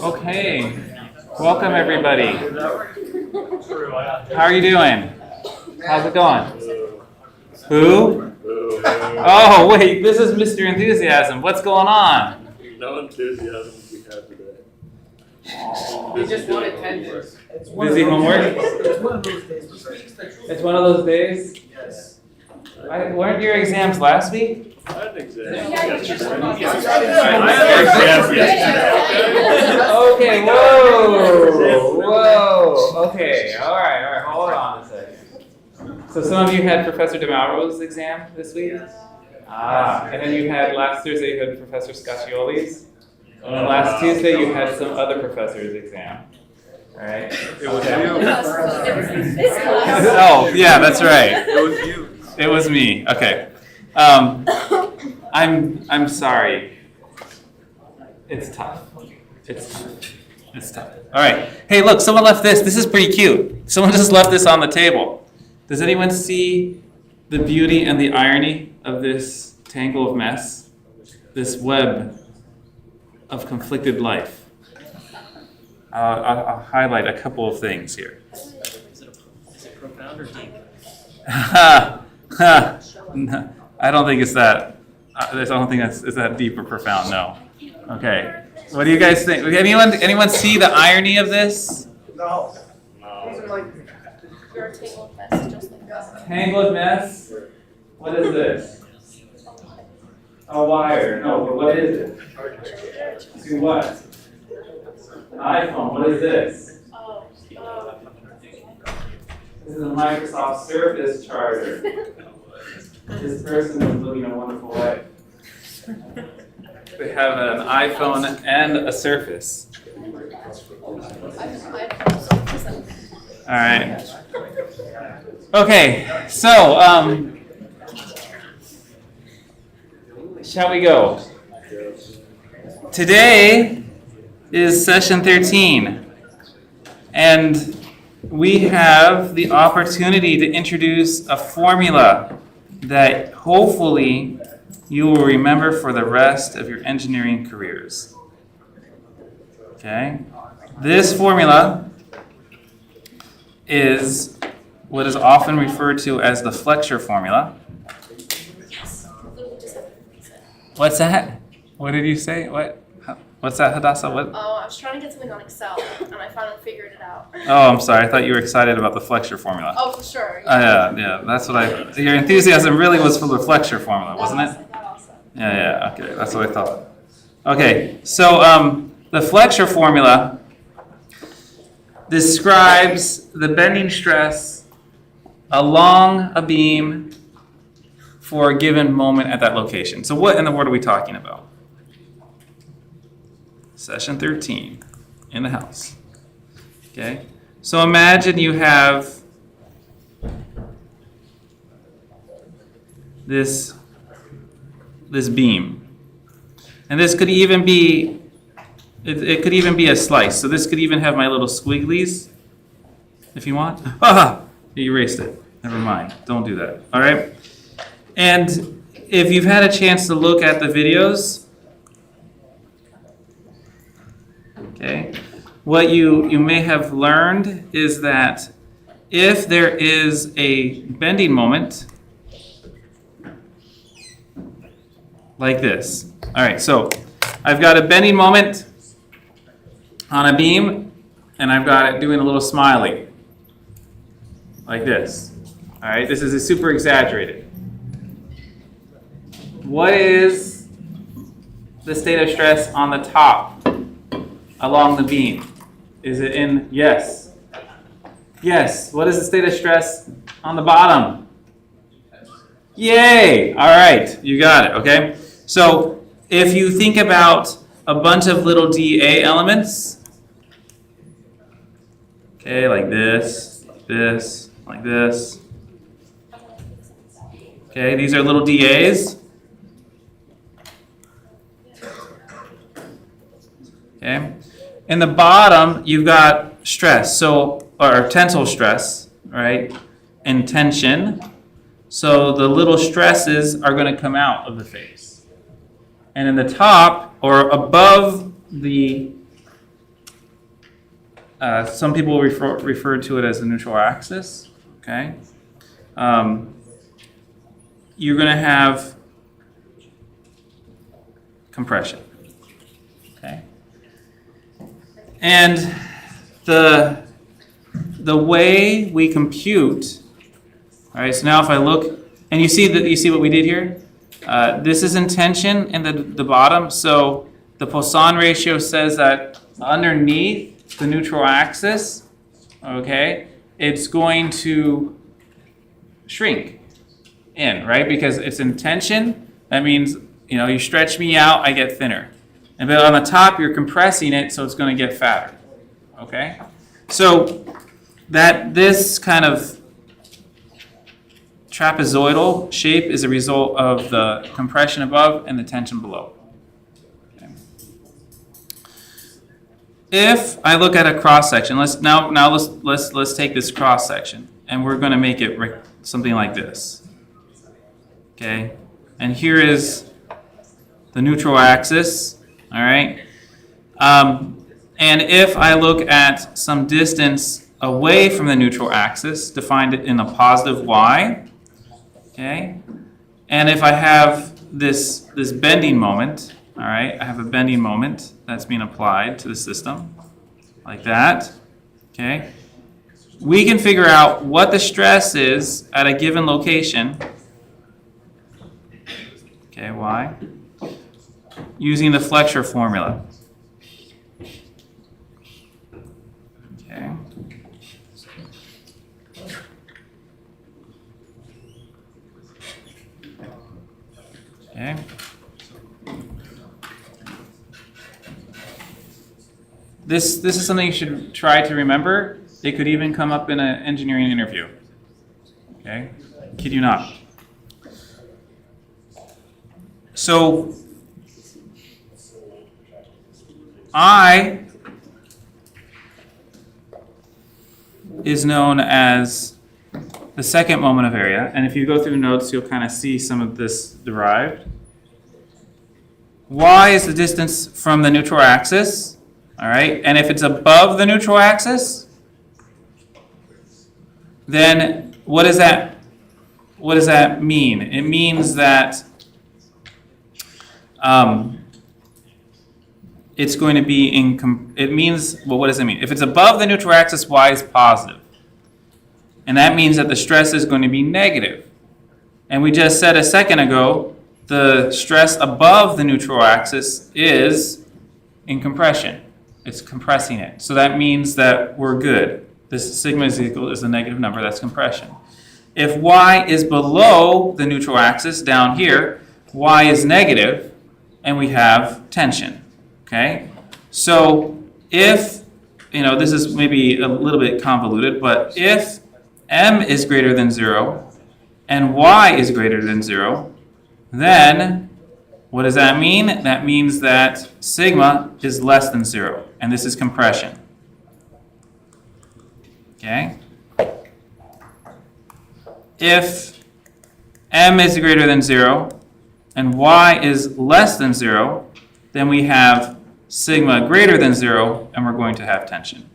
Okay, welcome everybody. How are you doing? How's it going? Who? Oh wait, this is Mr. Enthusiasm. What's going on? No enthusiasm we have today. We just want attendance. Busy homework? It's one of those days. It's one of those days? Yes. Weren't your exams last week? I had an exam. Okay, whoa, okay, all right, hold on a second. So some of you had Professor DeMauro's exam this week? And then you had last Thursday you had Professor Scaccioli's? And then last Tuesday you had some other professor's exam, all right? It was you. Oh, yeah, that's right. It was you. It was me, okay. I'm sorry. It's tough. It's tough. All right. Hey, look, someone left this. This is pretty cute. Someone just left this on the table. Does anyone see the beauty and the irony of this tangle of mess? This web of conflicted life? I'll highlight a couple of things here. Is it profound or deep? No, I don't think it's that. I don't think it's that deep or profound. No. Okay. What do you guys think? Anyone see the irony of this? No. You're a tangled mess, just like that. Tangled mess. What is this? A wire. No, but what is it? To what? An iPhone. What is this? This is a Microsoft Surface charger. This person is living a wonderful life. They have an iPhone and a Surface. All right. Okay, so shall we go? Today is session 13, and we have the opportunity to introduce a formula that hopefully you will remember for the rest of your engineering careers. Okay? This formula is what is often referred to as the Fletcher formula. What's that? What did you say? What's that, Hadassah? What? Oh, I was trying to get something on Excel, and I finally figured it out. Oh, I'm sorry. I thought you were excited about the Fletcher formula. Oh, for sure. Yeah, that's what your enthusiasm really was for the Fletcher formula, wasn't it? That also. Yeah, okay, that's what I thought. Okay, so the Fletcher formula describes the bending stress along a beam for a given moment at that location. So what in the world are we talking about? Session 13 in the house. Okay, so imagine you have this beam, and this could even be it could even be a slice. So this could even have my little squigglies if you want. You erased it. Never mind. Don't do that. All right. And if you've had a chance to look at the videos, okay, what you may have learned is that if there is a bending moment like this. All right, so I've got a bending moment on a beam, and I've got it doing a little smiley like this. All right, this is a super exaggerated. What is the state of stress on the top along the beam? Is it in yes? Yes. What is the state of stress on the bottom? Yay! All right, you got it, okay? So if you think about a bunch of little dA elements, okay, like this, like this. Okay, these are little dAs. Okay, in the bottom you've got stress, or tensile stress, right? And tension. So the little stresses are going to come out of the face. And in the top or above the, some people refer to it as the neutral axis, okay? You're going to have compression, okay? And the way we compute, all right, so now if I look, and you see what we did here? This is in tension in the bottom, so the Poisson ratio says that underneath the neutral axis, okay, it's going to shrink in, right? Because it's in tension, that means, you know, you stretch me out, I get thinner. And but on the top, you're compressing it, so it's going to get fatter, okay? So that this kind of trapezoidal shape is a result of the compression above and the tension below. Okay. If I look at a cross section, let's take this cross section, and we're going to make it something like this. Okay, and here is the neutral axis. All right, and if I look at some distance away from the neutral axis, defined it in a positive y. Okay, and if I have this bending moment, all right, I have a bending moment that's being applied to the system, like that. Okay, we can figure out what the stress is at a given location. Okay, y, using the flexure formula. Okay. Okay. This is something you should try to remember. It could even come up in an engineering interview. Okay? Kid you not. So I is known as the second moment of area, and if you go through notes, you'll kind of see some of this derived. Y is the distance from the neutral axis, all right? And if it's above the neutral axis, then what does that mean? It means that it's going to be what does it mean? If it's above the neutral axis, y is positive. And that means that the stress is going to be negative. And we just said a second ago, the stress above the neutral axis is in compression. It's compressing it. So that means that we're good. This sigma is equal is a negative number, that's compression. If y is below the neutral axis down here, y is negative, and we have tension. Okay? So if, this is maybe a little bit convoluted, but if m is greater than 0 and y is greater than 0, then what does that mean? That means that sigma is less than 0, and this is compression. Okay? If m is greater than 0 and y is less than 0, then we have sigma greater than 0, and we're going to have tension.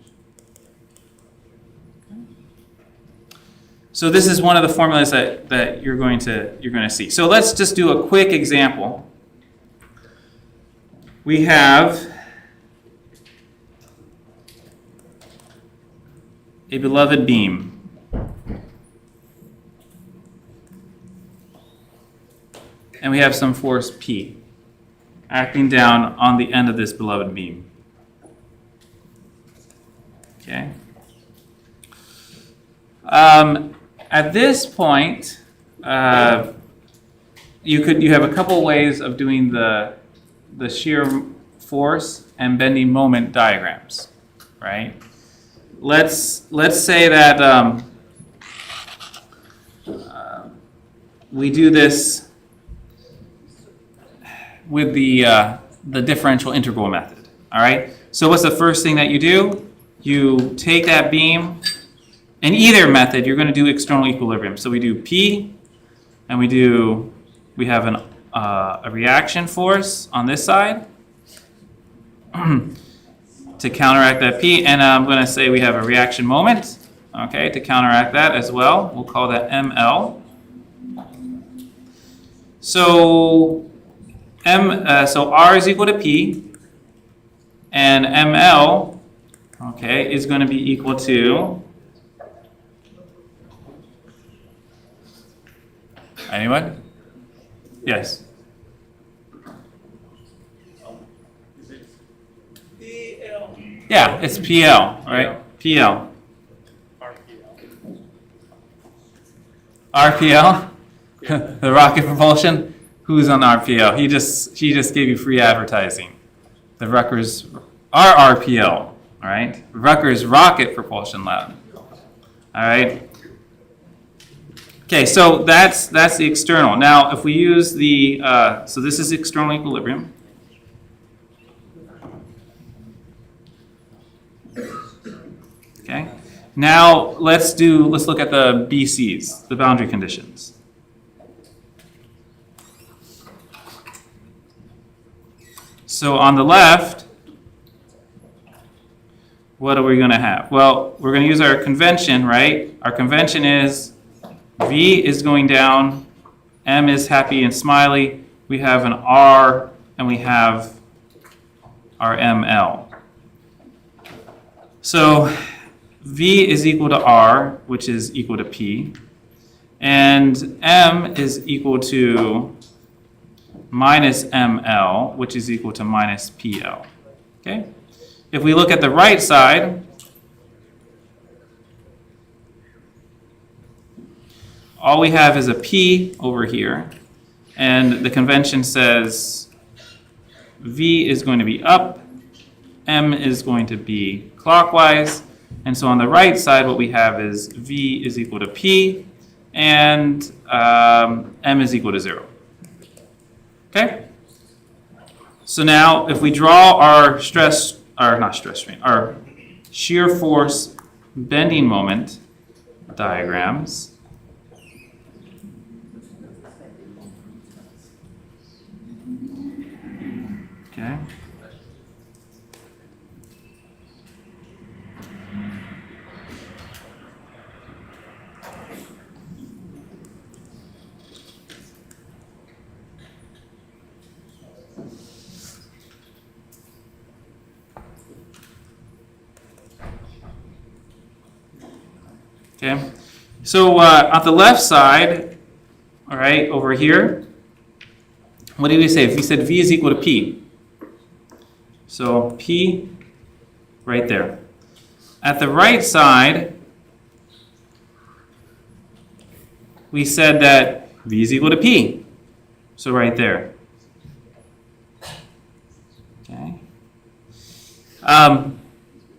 So this is one of the formulas that you're going to see. So let's just do a quick example. We have a beloved beam. And we have some force P acting down on the end of this beloved beam. Okay. At this point, you have a couple ways of doing the shear force and bending moment diagrams, right? Let's say that we do this with the differential integral method. All right. So what's the first thing that you do? You take that beam. In either method, you're going to do external equilibrium. So we do P and we have a reaction force on this side to counteract that P, and I'm going to say we have a reaction moment, okay, to counteract that as well. We'll call that ML. So so R is equal to P, and ML, okay, is going to be equal to, anyone? Yes. Yeah, it's PL, right? PL. RPL? The rocket propulsion? Who's on RPL? He just gave you free advertising. The Rutgers RRPL, all right? Rutgers Rocket Propulsion Lab. All right? Okay, so that's the external. Now, if we use the, so this is external equilibrium. Okay. Now let's look at the BCs, the boundary conditions. So on the left, what are we going to have? Well, we're going to use our convention, right? Our convention is V is going down, M is happy and smiley. We have an R, and we have our ML. So V is equal to R, which is equal to P, and M is equal to minus ML, which is equal to minus PL. Okay? If we look at the right side, all we have is a P over here, and the convention says V is going to be up, M is going to be clockwise, and so on the right side what we have is V is equal to P, and M is equal to 0. Okay? So now if we draw our our shear force bending moment diagrams, okay? Okay, so on the left side, all right, over here, what did we say? We said V is equal to P. So P right there. At the right side, we said that V is equal to P. So right there. Okay.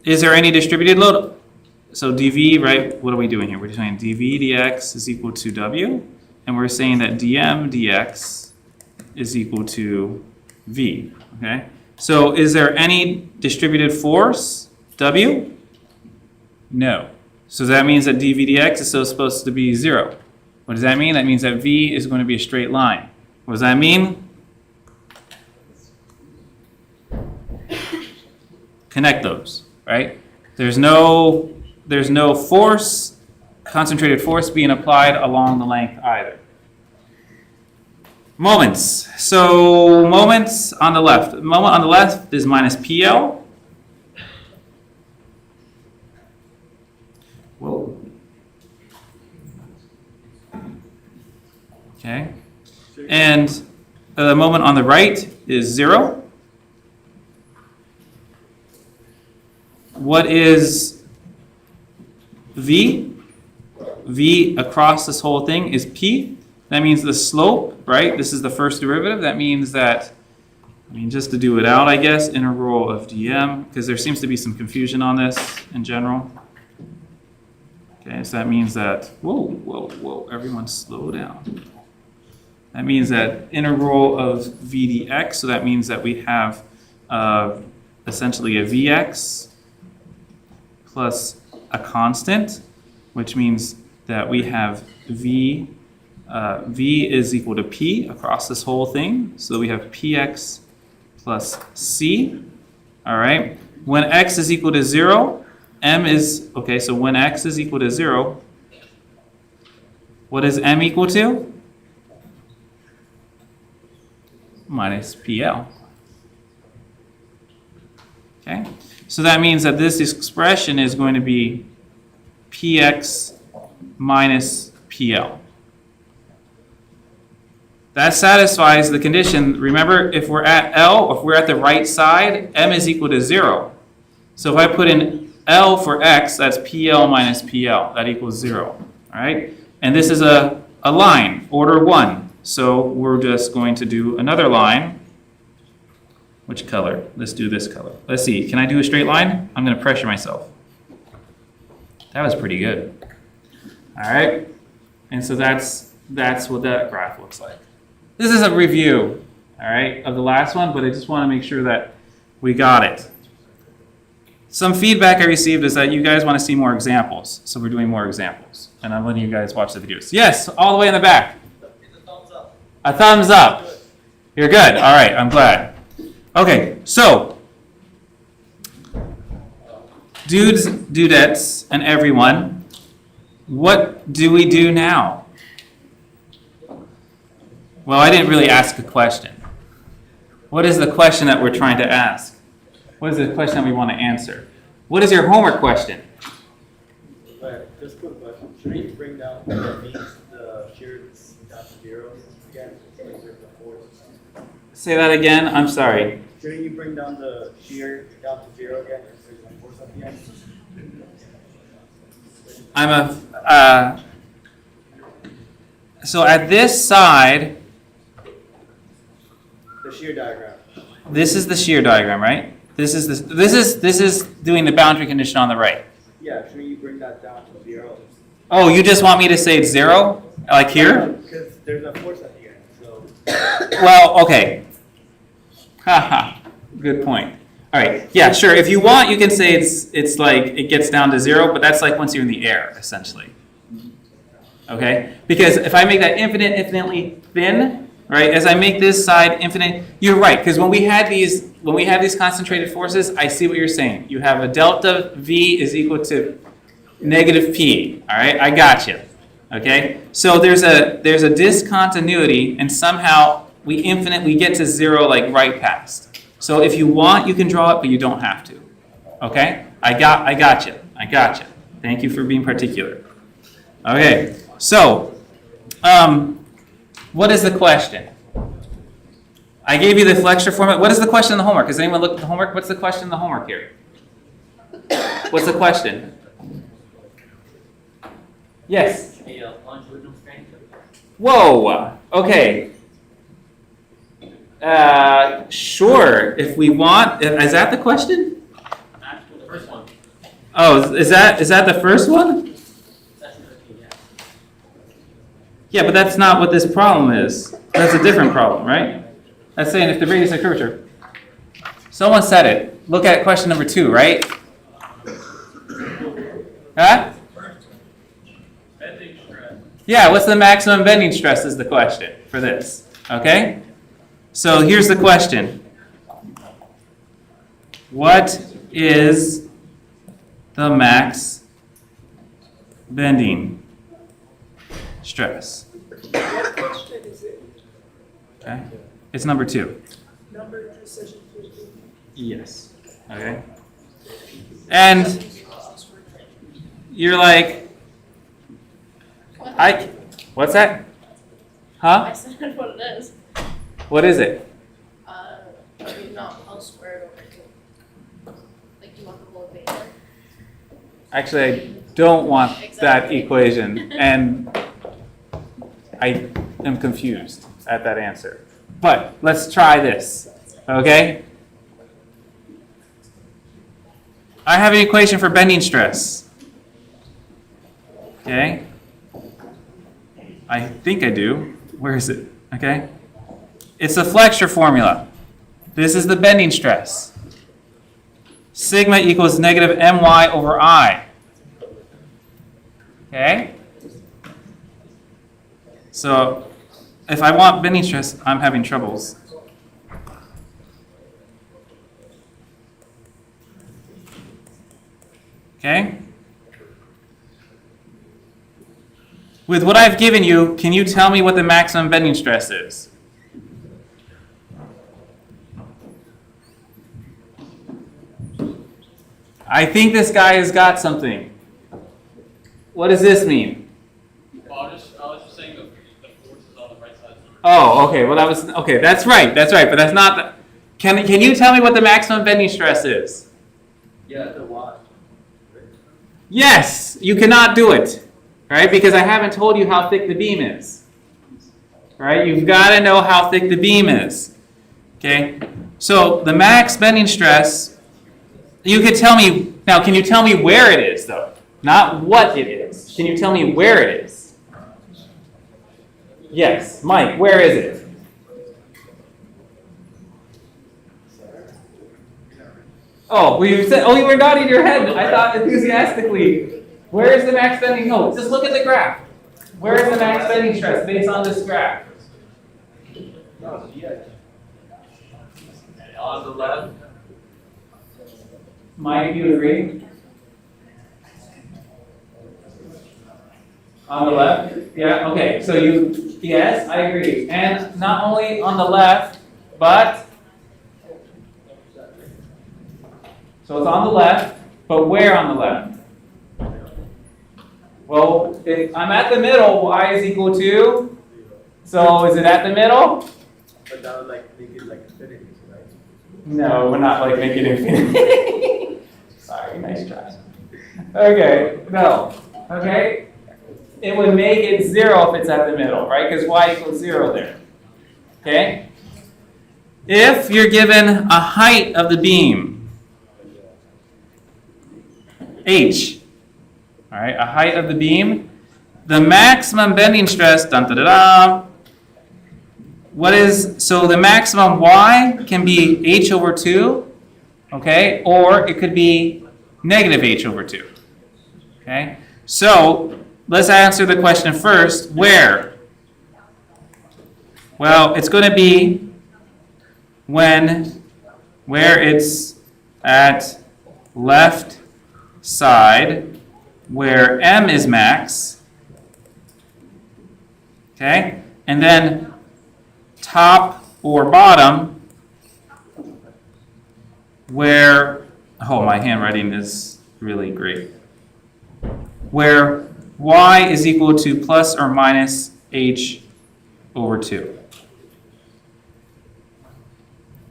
Is there any distributed load? So dV, right, what are we doing here? We're saying dV dx is equal to W, and we're saying that dm dx is equal to V, okay? So is there any distributed force, W? No. So that means that dV dx is still supposed to be 0. What does that mean? That means that V is going to be a straight line. What does that mean? Connect those, right? There's no force, concentrated force being applied along the length either. Moments. So moments on the left. Moment on the left is minus PL. Whoa. Okay. And the moment on the right is 0. What is V? V across this whole thing is P. That means the slope, right? This is the first derivative. That means that, just to do it out, I guess, integral of dm, because there seems to be some confusion on this in general. Okay, so that means that, whoa, everyone slow down. That means that integral of v dx, so that means that we have essentially a vx plus a constant, which means that we have v V is equal to P across this whole thing. So we have Px plus C. All right. When x is equal to 0, m is, okay, so when x is equal to 0, what is m equal to? Minus PL. Okay. So that means that this expression is going to be Px minus PL. That satisfies the condition. Remember, if we're at L, if we're at the right side, m is equal to 0. So if I put in L for x, that's PL minus PL. That equals 0. All right? And this is a line, order 1. So we're just going to do another line. Which color? Let's do this color. Let's see. Can I do a straight line? I'm going to pressure myself. That was pretty good. All right? And so that's what that graph looks like. This is a review, all right, of the last one, but I just want to make sure that we got it. Some feedback I received is that you guys want to see more examples, so we're doing more examples. And I'm letting you guys watch the videos. Yes, all the way in the back. A thumbs up. You're good. All right, I'm glad. Okay, so dudes, dudettes, and everyone, what do we do now? Well, I didn't really ask a question. What is the question that we're trying to ask? What is the question that we want to answer? What is your homework question? Right, just a quick question. Should you bring down that means the shear down to 0 again? Like there's a force. Say that again. I'm sorry. Shouldn't you bring down the shear down to 0 again? If there's a force at the end? So at this side, The shear diagram. this is the shear diagram, right? This is doing the boundary condition on the right. Yeah, shouldn't you bring that down to 0? Oh, you just want me to say it's 0, like here? Because there's a force at the end, so. Well, okay. Haha. Good point. All right. Yeah, sure. If you want, you can say it's like it gets down to 0, but that's like once you're in the air, essentially. Okay? Because if I make that infinitely thin, right? As I make this side infinite, you're right. Because when we have these concentrated forces, I see what you're saying. You have a delta V is equal to negative P. All right? I got you. Okay? So there's a discontinuity, and somehow we get to 0 like right past. So if you want, you can draw it, but you don't have to. Okay? I got you. Thank you for being particular. Okay. So, what is the question? I gave you the flexure format. What is the question in the homework? Has anyone looked at the homework? What's the question in the homework here? What's the question? Yes. A longitudinal strength. Whoa. Okay. Sure. If we want, is that the question? Actually, the first one. Oh, is that the first one? Section 15, yeah. Yeah, but that's not what this problem is. That's a different problem, right? That's saying if the radius of curvature. Someone said it. Look at question number 2, right? Huh? Bending stress. Yeah, what's the maximum bending stress is the question for this. Okay? So here's the question. What is the max bending stress? What question is it? Okay? It's number 2. Number 2, session 15. Yes. Okay? And you're like, what's that? Huh? I said what it is. What is it? Maybe not L squared over 2. Like, you want the whole equation? Actually, I don't want that equation, and I am confused at that answer. But let's try this, okay? I have an equation for bending stress. Okay? I think I do. Where is it? Okay? It's the flexure formula. This is the bending stress. Sigma equals negative my over I. Okay? So if I want bending stress, I'm having troubles. Okay? With what I've given you, can you tell me what the maximum bending stress is? I think this guy has got something. What does this mean? Well, I was just saying the force is on the right side. Oh, okay. Well, okay. That's right. But that's not. Can you tell me what the maximum bending stress is? Yeah, the Y. Yes. You cannot do it, right? Because I haven't told you how thick the beam is. Right? You've got to know how thick the beam is. Okay. So the max bending stress. You could tell me now. Can you tell me where it is, though? Not what it is. Can you tell me where it is? Yes, Mike. Where is it? Oh, well, you said. Oh, you were nodding your head. I thought enthusiastically. Where is the max bending? No, just look at the graph. Where is the max bending stress based on this graph? No, yeah. On the left. Mike, you agree? On the left? Yeah, okay. So yes, I agree. And not only on the left, but, so it's on the left, but where on the left? Well, if I'm at the middle, y is equal to, so is it at the middle? But that would like make it like infinity, right? No, we're not like making infinity. Sorry, nice try. Okay, no. Okay? It would make it 0 if it's at the middle, right? Because y equals 0 there. Okay? If you're given a height of the beam, h, all right, a height of the beam, the maximum bending stress, dun, da, da, da, so the maximum y can be h over 2, okay, or it could be negative h over 2, okay? So let's answer the question first, where? Well, it's going to be where it's at left side, where m is max, okay, and then top or bottom, where, oh, my handwriting is really great, where y is equal to plus or minus h over 2.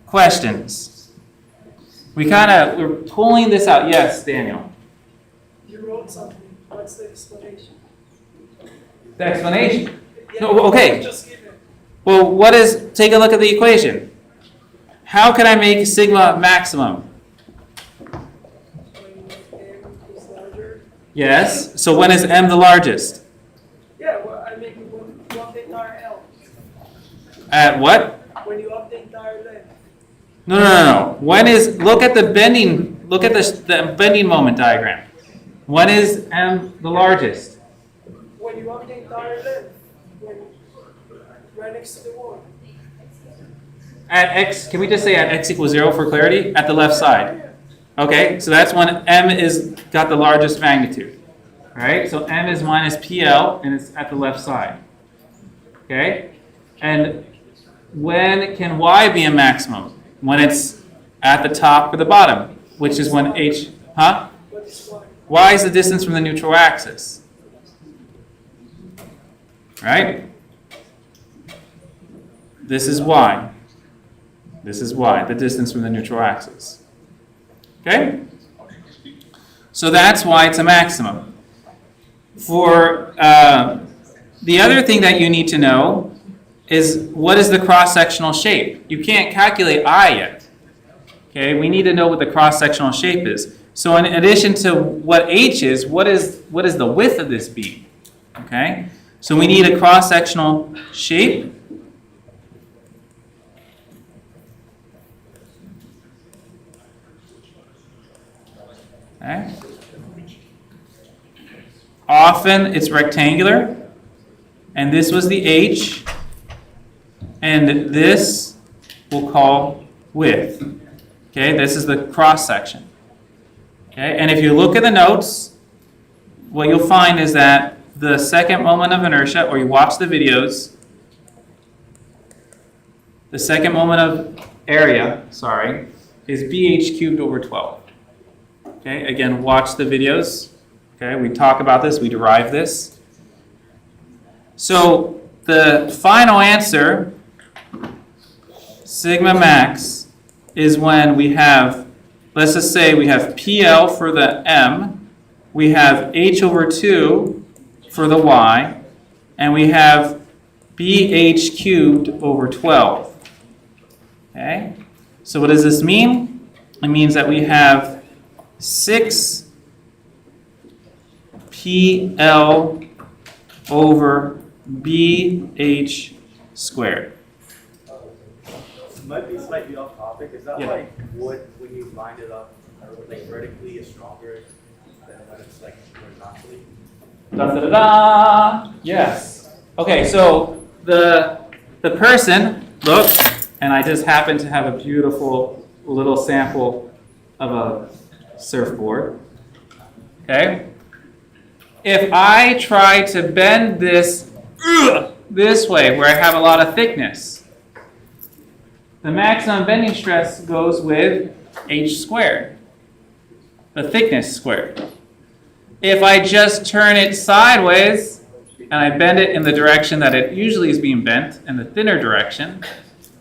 Questions? We're pulling this out. Yes, Daniel. You wrote something, what's the explanation? The explanation. Yeah, No, okay. Just give it. Well, take a look at the equation. How can I make sigma maximum? When m is larger. Yes. So when is m the largest? Yeah, well, I make it when you up the entire L. At what? When you up the entire length. No. Look at the bending moment diagram. When is m the largest? When you up the entire length. When right next to the wall. At x, can we just say at x equals 0 for clarity? At the left side. Okay, so that's when m is got the largest magnitude. All right, so m is minus PL, and it's at the left side. Okay, and when can y be a maximum? When it's at the top or the bottom, which is when h, huh? What is y? Y is the distance from the neutral axis. Right? This is y. This is y, the distance from the neutral axis. Okay? So that's why it's a maximum. For the other thing that you need to know is what is the cross-sectional shape? You can't calculate I yet. Okay, we need to know what the cross-sectional shape is. So in addition to what h is, what is the width of this beam? Okay, so we need a cross-sectional shape. Okay. Often it's rectangular, and this was the h, and this we'll call width. Okay, this is the cross section. Okay, and if you look at the notes, what you'll find is that the second moment of inertia, or you watch the videos, the second moment of area, sorry, is BH cubed over 12. Okay, again, watch the videos. Okay, we talk about this, we derive this. So the final answer, sigma max, is when we have, let's just say we have PL for the M, we have H over 2 for the Y, and we have BH cubed over 12. Okay? So what does this mean? It means that we have 6 PL over BH squared. Might be slightly off topic. Is that Yeah. like wood when you bind it up, like vertically is stronger than when it's like horizontally? Da da da da. Yes. Okay, so the person, look, and I just happen to have a beautiful little sample of a surfboard. Okay? If I try to bend this way, where I have a lot of thickness, the maximum bending stress goes with h squared, the thickness squared. If I just turn it sideways and I bend it in the direction that it usually is being bent, in the thinner direction,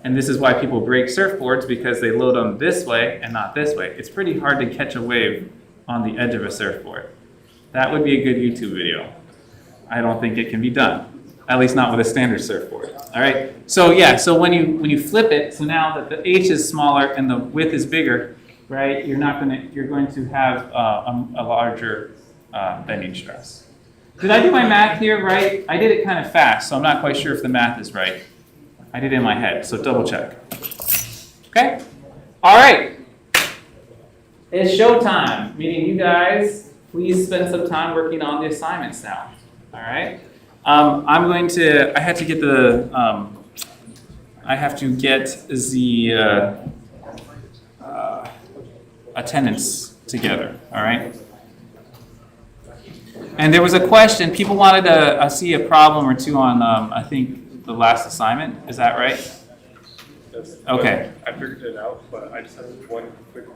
and this is why people break surfboards, because they load them this way and not this way. It's pretty hard to catch a wave on the edge of a surfboard. That would be a good YouTube video. I don't think it can be done, at least not with a standard surfboard. All right. So yeah. So when you flip it, so now that the h is smaller and the width is bigger, right? You're going to have a larger bending stress. Did I do my math here right? I did it kind of fast, so I'm not quite sure if the math is right. I did it in my head, so double check. Okay? All right. It's showtime, meaning you guys, please spend some time working on the assignments now. All right? I have to get the attendance together, all right? And there was a question, people wanted to see a problem or two on, I think, the last assignment, is that right? Yes. Okay. I figured it out, but I just have one quick,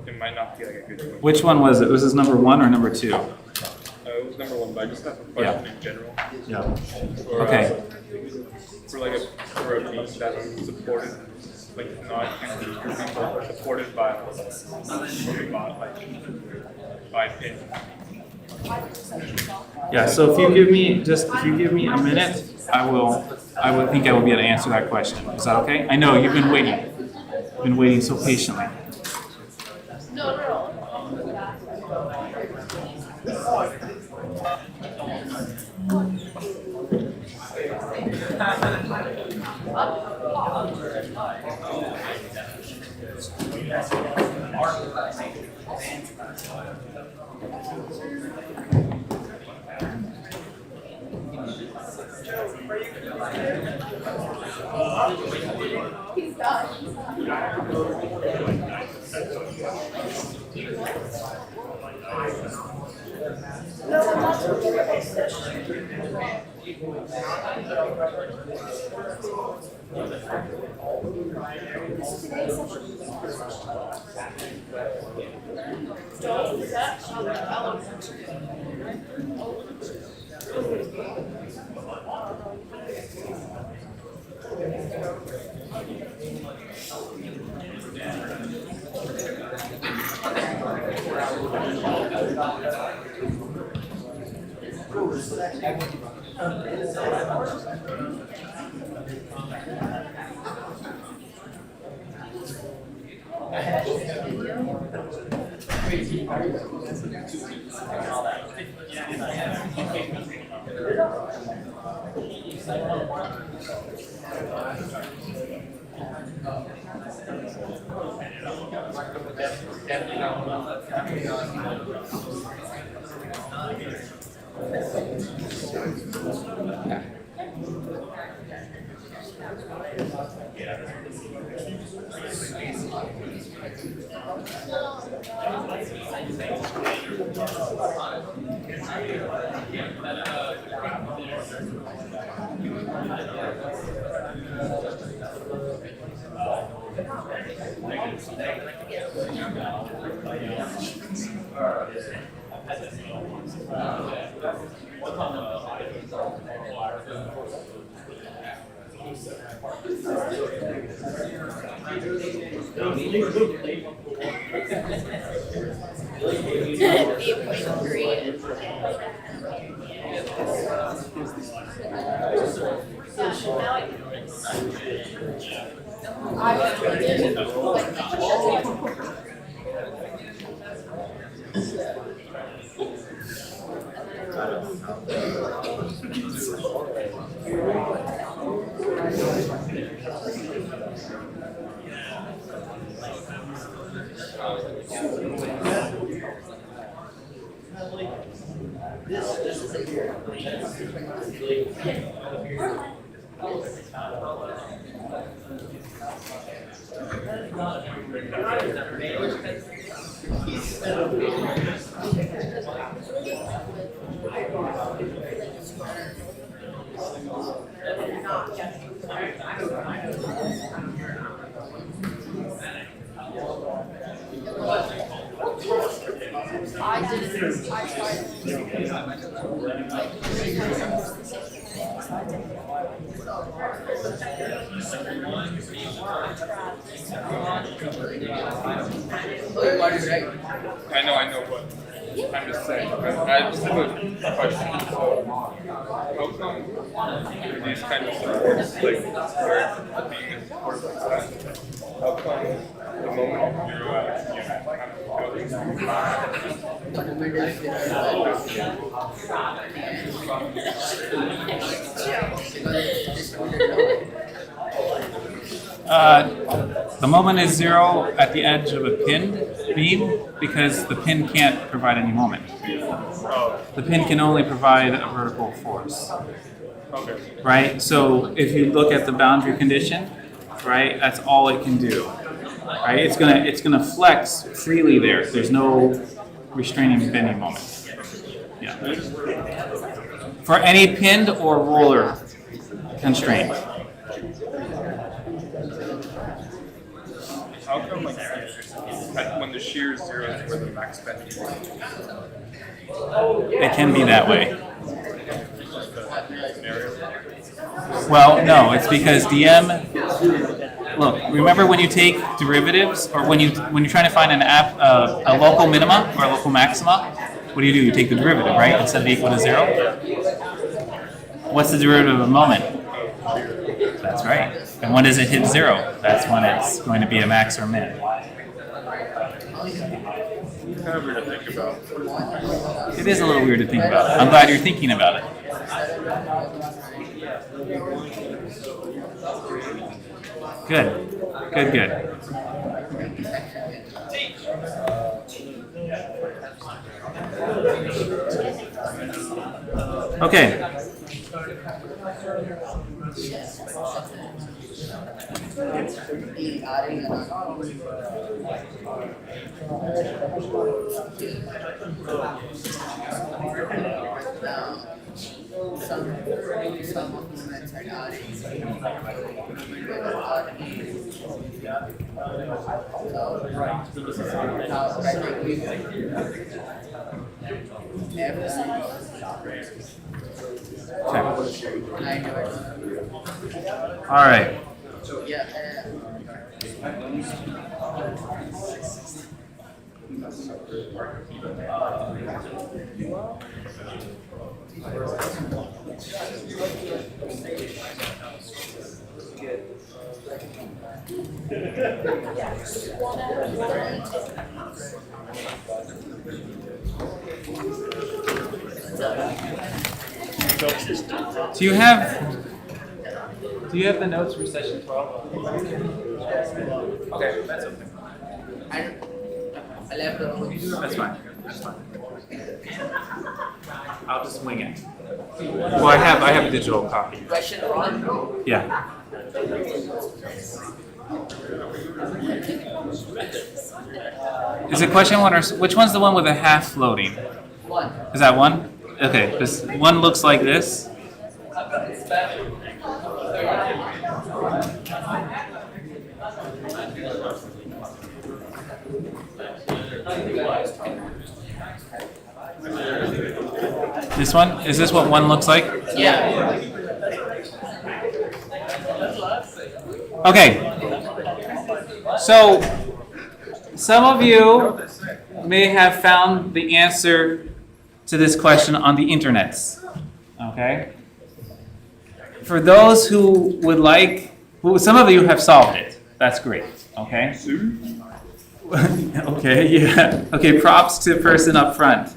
it might not be like a good one. Which one was it? Was this number 1 or number 2? It was number 1, but I just have a question in general. Yeah. For, Okay. For a beam that is supported, like not supported by pin. Yeah, so if you give me a minute, I would think I will be able to answer that question. Is that okay? I know, you've been waiting so patiently. No. He's done. No, I'm not talking about session. Yeah. I know, but I'm just saying. I just have a question. So, how come these kind of sports, like where being a sport like that, how come the moment of zero The moment is 0 at the edge of a pinned beam because the pin can't provide any moment. The pin can only provide a vertical force. Okay. Right? So if you look at the boundary condition, right, that's all it can do. Right? It's gonna flex freely there. There's no restraining bending moment. Yeah. For any pinned or roller constraint. How come like when the shear is 0 is where the max bend is? It can be that way. Well, no, it's because dm. Look, remember when you take derivatives, or when you're trying to find a local minima or a local maxima, what do? You take the derivative, right? Instead of equal to 0. What's the derivative of a moment? That's right. And when does it hit 0? That's when it's going to be a max or min. Kind of weird to think about. It is a little weird to think about. I'm glad you're thinking about it. Good. Good, good. Okay. Some movements are All right. Do you have the notes for session 12? Okay, that's okay. I left the That's fine. That's fine. I'll just wing it. Well, I have a digital copy. question 1. Yeah. Is it question one or which one's the one with a half floating? One. Is that one? Okay, this one looks like this. This one? Is this what one looks like? Yeah. Okay. So, some of you may have found the answer to this question on the internets. Okay? For those who would like, well, some of you have solved it. That's great. Okay? Okay, yeah. Okay, props to the person up front.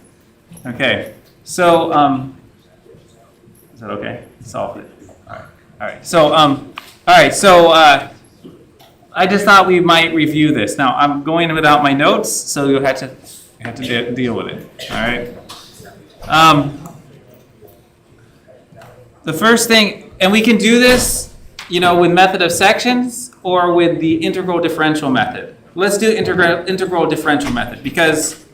Okay. So, is that okay? Solved it. All right. All right. So, I just thought we might review this. Now, I'm going without my notes, so you'll have to deal with it. All right. The first thing, and we can do this, with method of sections or with the integral differential method. Let's do integral differential method because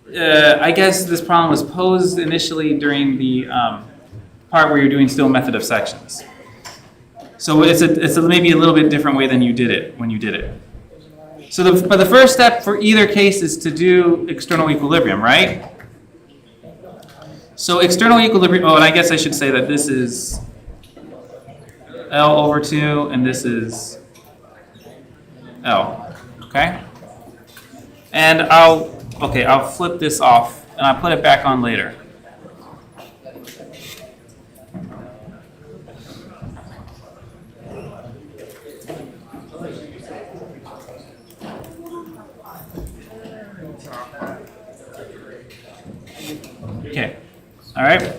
I guess this problem was posed initially during the part where you're doing still method of sections. So it's maybe a little bit different way than you did it when you did it. So the first step for either case is to do external equilibrium, right? So external equilibrium, and I guess I should say that this is L over 2 and this is L, okay? And I'll flip this off and I'll put it back on later. Okay, all right.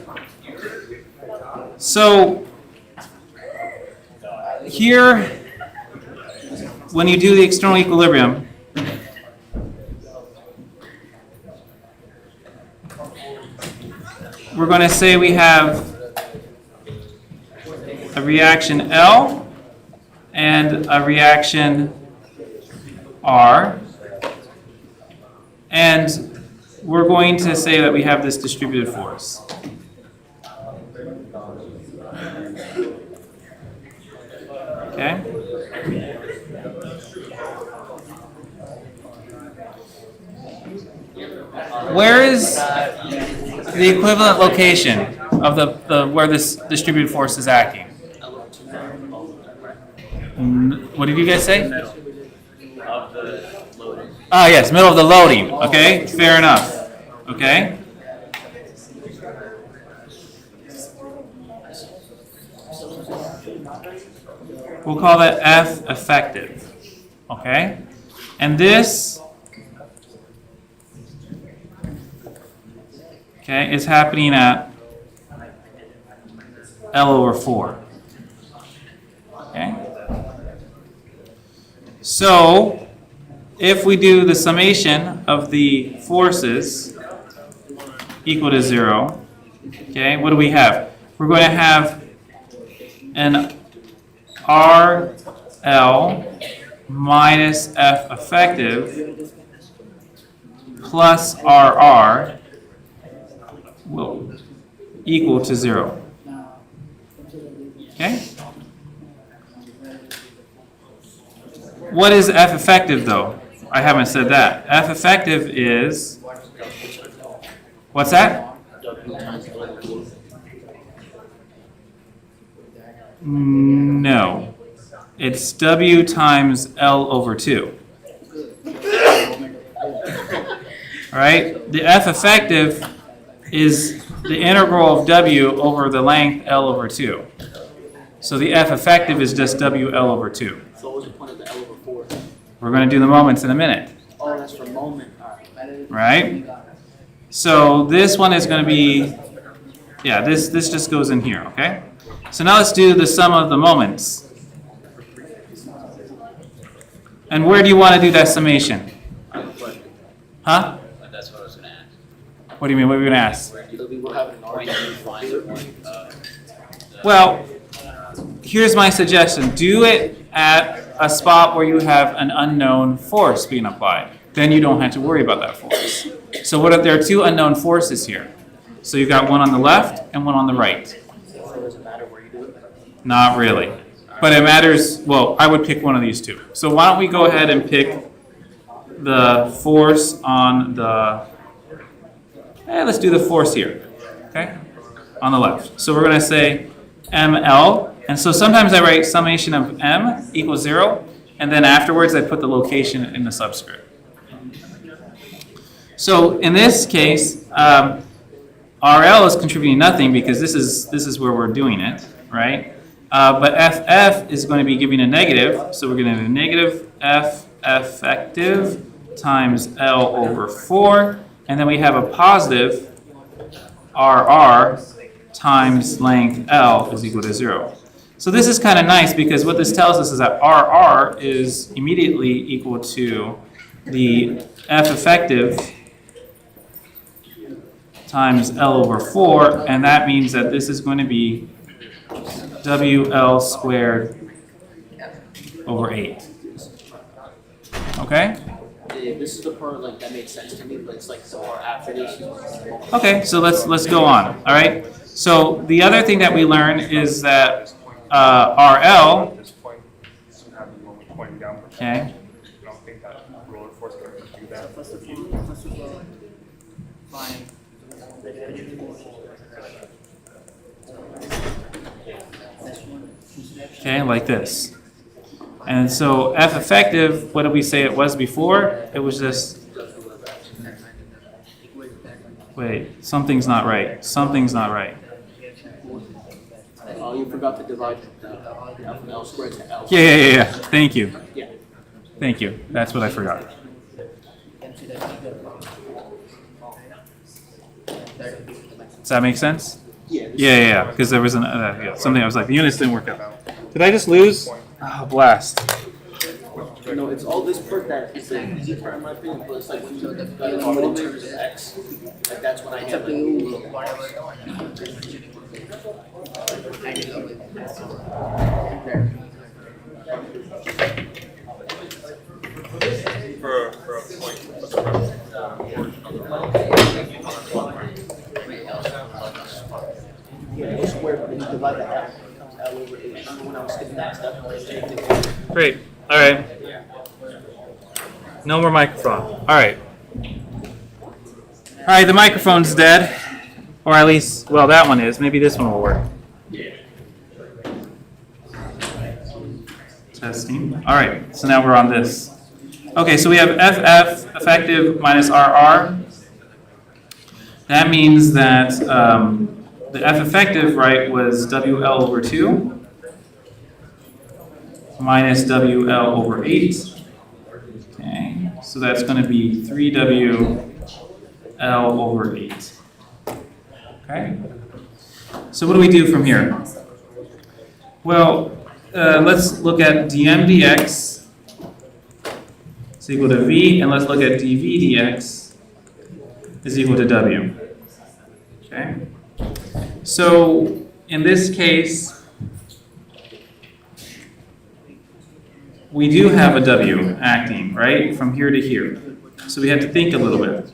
So here, when you do the external equilibrium, we're going to say we have a reaction L and a reaction R, and we're going to say that we have this distributed force. Okay? Where is the equivalent location of the where this distributed force is acting? What did you guys say? Ah, yes, middle of the loading. Okay, fair enough. Okay. We'll call that F effective. Okay? And this, okay, is happening at L over 4. Okay? So, if we do the summation of the forces equal to 0, okay, what do we have? We're going to have an RL minus F effective plus RR will equal to 0. Okay? What is F effective though? I haven't said that. F effective is, what's that? No. It's W times L over 2. All right? The F effective is the integral of W over the length L over 2. So the F effective is just WL over 2. So what's the point of the L over 4? We're going to do the moments in a minute. Oh, that's for moment. Right? So this one is going to be, yeah, this just goes in here, okay? So now let's do the sum of the moments. And where do you want to do that summation? Huh? That's what I was gonna ask. What do you mean? What are we going to ask? So we will have an argument. Well, here's my suggestion. Do it at a spot where you have an unknown force being applied. Then you don't have to worry about that force. So what if there are two unknown forces here? So you've got one on the left and one on the right. So does it matter where you do it? Not really. But it matters, well, I would pick one of these two. So why don't we go ahead and pick the force on the, let's do the force here, okay? On the left. So we're going to say ML. And so sometimes I write summation of M equals 0, and then afterwards I put the location in the subscript. So in this case, RL is contributing nothing because this is where we're doing it, right? But FF is going to be giving a negative, so we're going to do negative F effective times L over 4, and then we have a positive RR times length L is equal to 0. So this is kind of nice because what this tells us is that RR is immediately equal to the F effective times L over 4, and that means that this is going to be WL squared over 8. Okay? This is the part like that makes sense to me, but it's like the part after this. Okay, so let's go on. All right. So the other thing that we learn is that RL. At this point, you have the moment pointing downward. Okay. I don't think that roller force can do that. Fine. Okay, like this. And so F effective, what did we say it was before? It was just, wait, something's not right. Something's not right. Oh, you forgot to divide the L squared to L. Yeah. Thank you. Yeah. Thank you. That's what I forgot. Does that make sense? Yeah. Yeah. Because there was something I was like, the units didn't work out. Did I just lose? Oh, blast. No, it's all this part that is the easy part in my opinion, but it's like when you got it all in terms of X, like that's when I have like a little. For a point, what's the portion of the Yeah, L squared, but then you divide the L, it becomes L over 8. Remember when I was skipping that step? Great. All right. No more microphone. All right. All right, the microphone's dead. Or at least, well, that one is. Maybe this one will work. Testing. All right, so now we're on this. Okay, so we have FF effective minus RR. That means that the F effective, right, was WL over 2 minus WL over 8. Okay, so that's going to be 3WL over 8. Okay, so what do we do from here? Well, let's look at dm dx is equal to v, and let's look at dv dx is equal to w. Okay, so in this case, we do have a w acting, right, from here to here. So we have to think a little bit.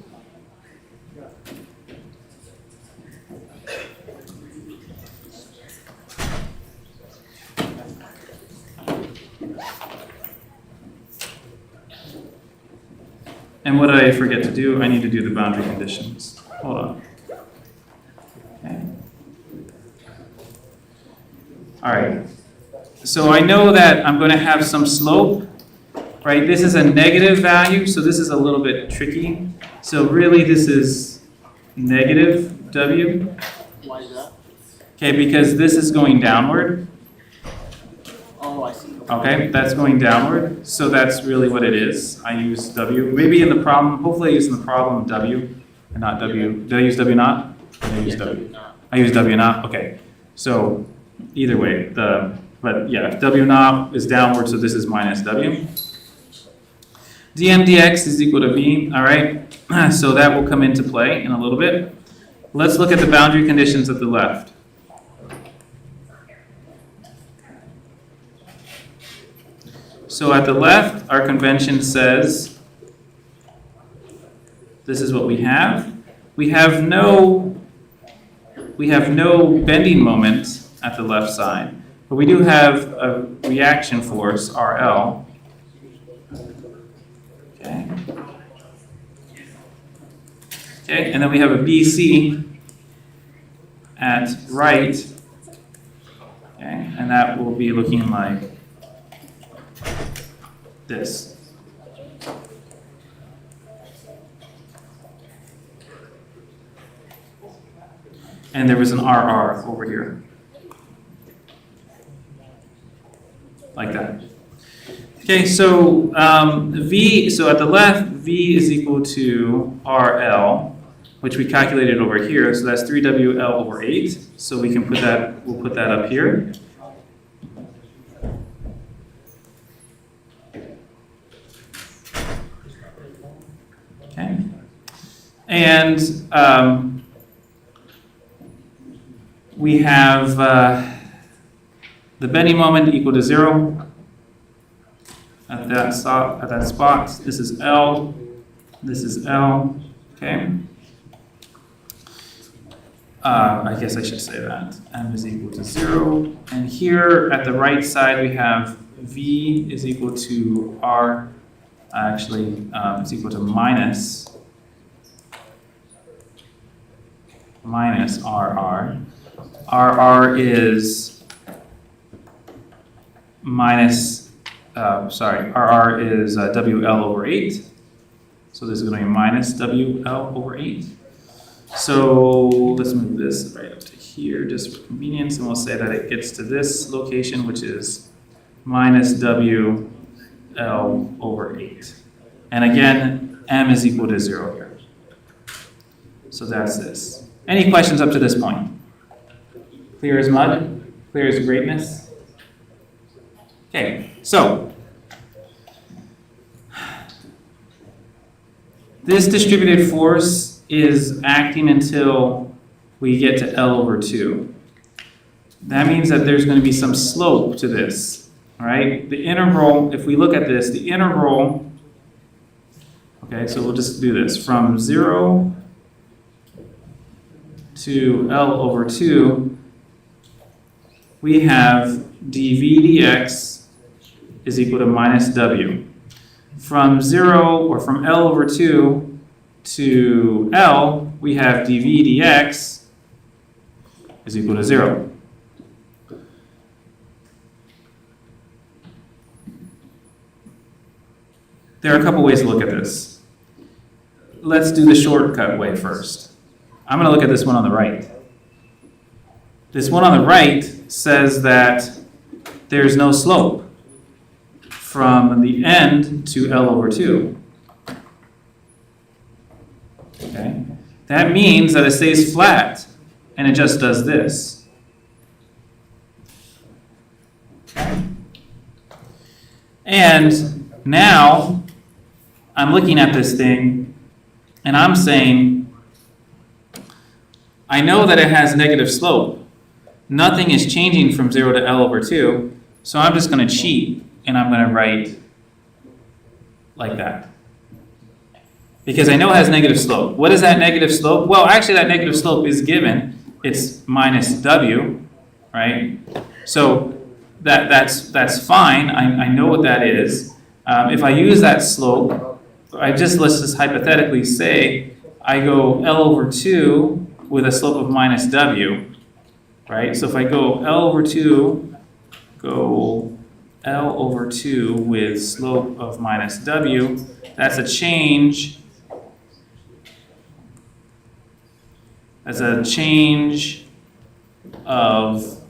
And what did I forget to do? I need to do the boundary conditions. Hold on. Okay. All right. So I know that I'm going to have some slope, right? This is a negative value, so this is a little bit tricky. So really this is negative W. Why is that? Okay, because this is going downward. Oh, I see. Okay, that's going downward, so that's really what it is. I use W. Maybe in the problem, hopefully I use in the problem W and not W. Did I use W not? Or did I use W? I use W not, okay. So either way, but yeah, if W naught is downward, so this is minus W. dm dx is equal to V, all right? So that will come into play in a little bit. Let's look at the boundary conditions at the left. So at the left, our convention says this is what we have. We have no bending moment at the left side, but we do have a reaction force, RL. Okay. Okay, and then we have a BC at right. Okay, and that will be looking like this. And there was an RR over here. Like that. Okay, so V, so at the left, V is equal to RL, which we calculated over here, so that's 3WL over 8. So we can put that, we'll put that up here. Okay. And we have the bending moment equal to 0 at that spot. This is L. This is L. Okay. I guess I should say that. M is equal to 0. And here at the right side we have V is equal to R. Actually, it's equal to minus RR. RR is minus, RR is WL over 8. So this is going to be minus WL over 8. So let's move this right up to here just for convenience, and we'll say that it gets to this location, which is minus WL over 8. And again, M is equal to 0 here. So that's this. Any questions up to this point? Clear as mud? Clear as greatness? Okay, so this distributed force is acting until we get to L over 2. That means that there's going to be some slope to this, all right? The integral, if we look at this, the integral, okay, so we'll just do this, from 0 to L over 2, we have dV dx is equal to minus W. From 0, or from L over 2 to L, we have dV dx is equal to 0. There are a couple ways to look at this. Let's do the shortcut way first. I'm going to look at this one on the right. This one on the right says that there's no slope from the end to L over 2. Okay? That means that it stays flat and it just does this. And now I'm looking at this thing and I'm saying, I know that it has negative slope. Nothing is changing from 0 to L over 2, so I'm just going to cheat and I'm going to write like that. Because I know it has negative slope. What is that negative slope? Well, actually that negative slope is given. It's minus W, right? So that's fine. I know what that is. If I use that slope, let's just hypothetically say I go L over 2 with a slope of minus W, right? So if I go L over 2, go L over 2 with slope of minus W, that's a change. That's a change of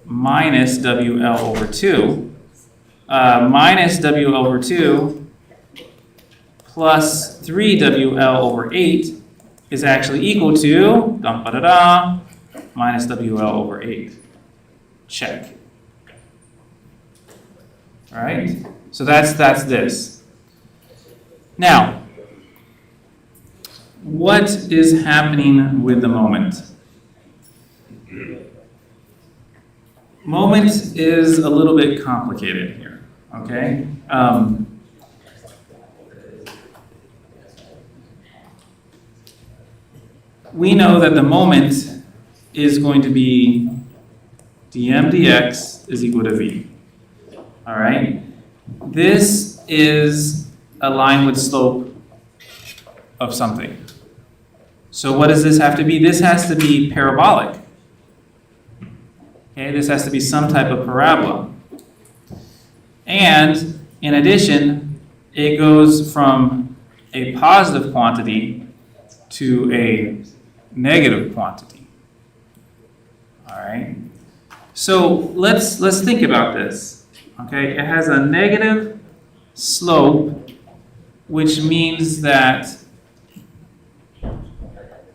minus WL over 2. Minus WL over 2 plus 3WL over 8 is actually equal to minus WL over 8. Check. All right? So that's this. Now, what is happening with the moment? Moment is a little bit complicated here. Okay? We know that the moment is going to be dm dx is equal to v. All right? This is a line with slope of something. So what does this have to be? This has to be parabolic. Okay, this has to be some type of parabola. And in addition, it goes from a positive quantity to a negative quantity. All right. So let's think about this. Okay, it has a negative slope, which means that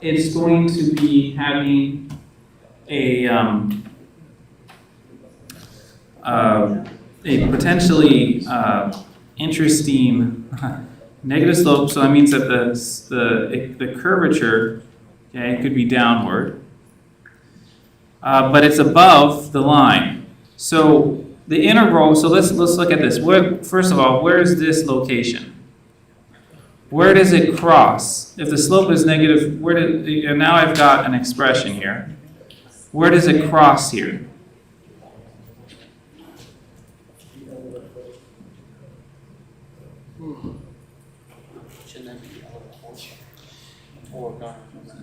it's going to be having a potentially interesting negative slope. So that means that the curvature, okay, could be downward, but it's above the line. So the integral. So let's look at this. First of all, where is this location? Where does it cross? If the slope is negative, and now I've got an expression here. Where does it cross here? Shouldn't that be L over 4?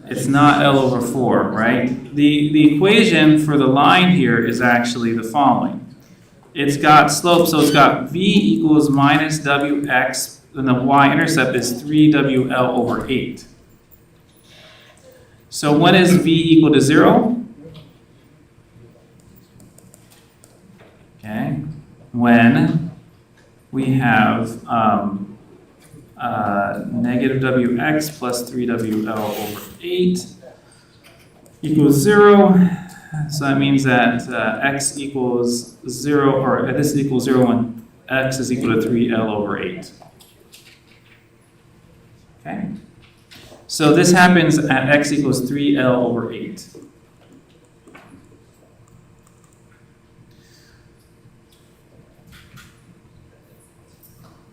It's not L over 4, right? The equation for the line here is actually the following. It's got slope, so it's got v equals minus wx, and the y-intercept is 3wl over 8. So when is v equal to 0? Okay, when we have negative wx plus 3wl over 8 equals 0. So that means that x equals 0, or this equals 0 when x is equal to 3l over 8. Okay? So this happens at x equals 3l over 8.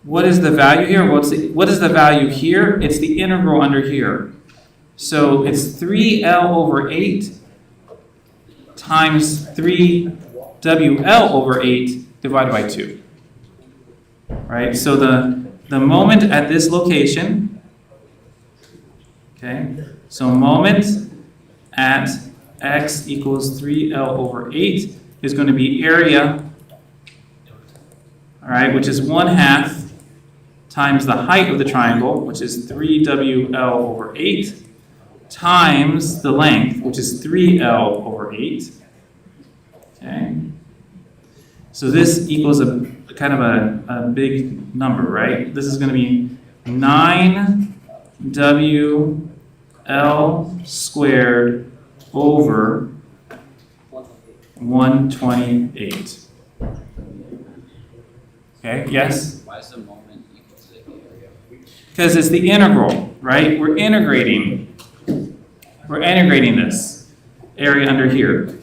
What is the value here? What is the value here? It's the integral under here. So it's 3l over 8 times 3wl over 8 divided by 2. Right? So the moment at this location, okay, so moment at x equals 3l over 8 is going to be area, all right, which is 1/2 times the height of the triangle, which is 3wl over 8, times the length, which is 3l over 8. Okay. So this equals a kind of a big number, right? This is going to be 9wl squared over 128. Okay, yes? Why is the moment equal to the area? Because it's the integral, right? We're integrating this area under here.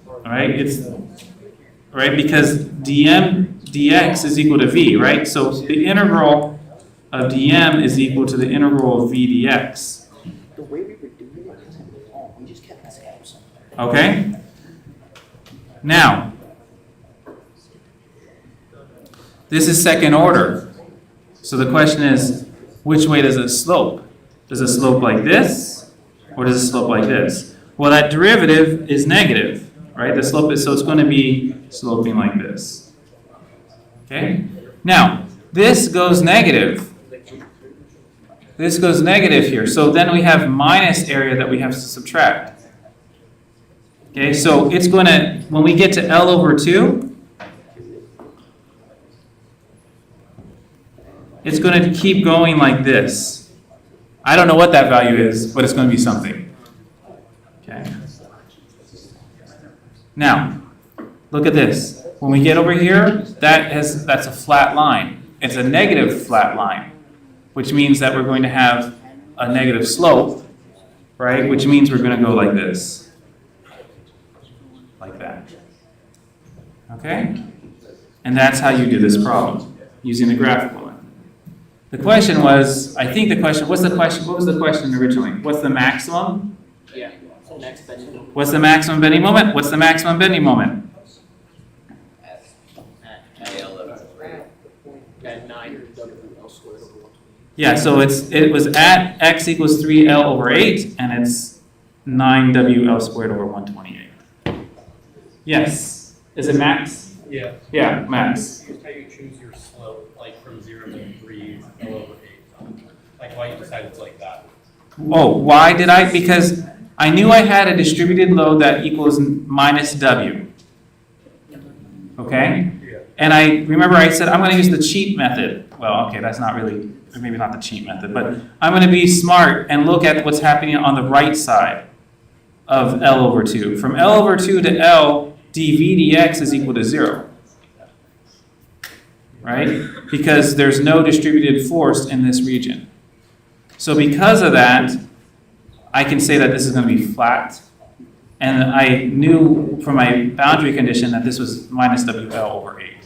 All right, it's right because dm dx is equal to v, right? So the integral of dm is equal to the integral of v dx. The way we were doing it is wrong. We just kept this out somewhere. Okay? Now, this is second order. So the question is, which way does it slope? Does it slope like this, or does it slope like this? Well, that derivative is negative, right? The slope is, so it's going to be sloping like this. Okay? Now, this goes negative. This goes negative here. So then we have minus area that we have to subtract. Okay, so it's going to, when we get to L over 2, it's going to keep going like this. I don't know what that value is, but it's going to be something. Okay. Now, look at this. When we get over here, that's a flat line. It's a negative flat line, which means that we're going to have a negative slope, right? Which means we're going to go like this. Like that. Okay? And that's how you do this problem, using the graphical method. The question was, I think the question, what was the question originally? What's the maximum? Yeah. Next bending moment. What's the maximum bending moment? What's the maximum bending moment? At L over 3. At 9 WL squared over 120. Yeah, so it was at x equals 3L over 8, and it's 9WL squared over 128. Yes. Is it max? Yeah. Yeah, max. Here's how you choose your slope, like from 0 to 3 L over 8. Like why you decided it's like that. Oh, why did I? Because I knew I had a distributed load that equals minus W. Okay? Yeah. And I remember I said I'm going to use the cheat method. Well, okay, that's not really, or maybe not the cheat method, but I'm going to be smart and look at what's happening on the right side of L over 2. From L over 2 to L, dV dx is equal to 0. Right? Because there's no distributed force in this region. So because of that, I can say that this is going to be flat. And I knew from my boundary condition that this was minus WL over 8.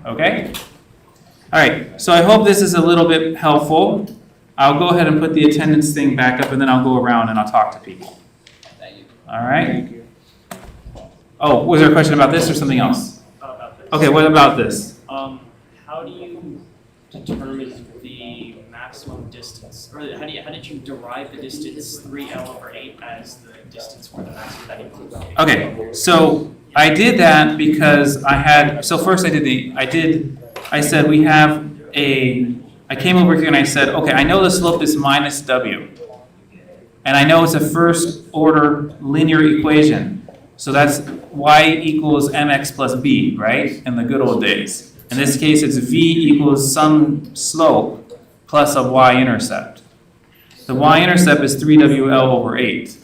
Okay? All right, so I hope this is a little bit helpful. I'll go ahead and put the attendance thing back up, and then I'll go around and I'll talk to people. Thank you. All right? Oh, was there a question about this or something else? About this. Okay, what about this? How do you determine the maximum distance, or how did you derive the distance 3L over 8 as the distance for the maximum that includes? Okay, so I did that because so first I said we have I came over here and I said, okay, I know the slope is minus W. And I know it's a first order linear equation. So that's y equals mx plus b, right? In the good old days. In this case, it's v equals some slope plus a y-intercept. The y-intercept is 3WL over 8.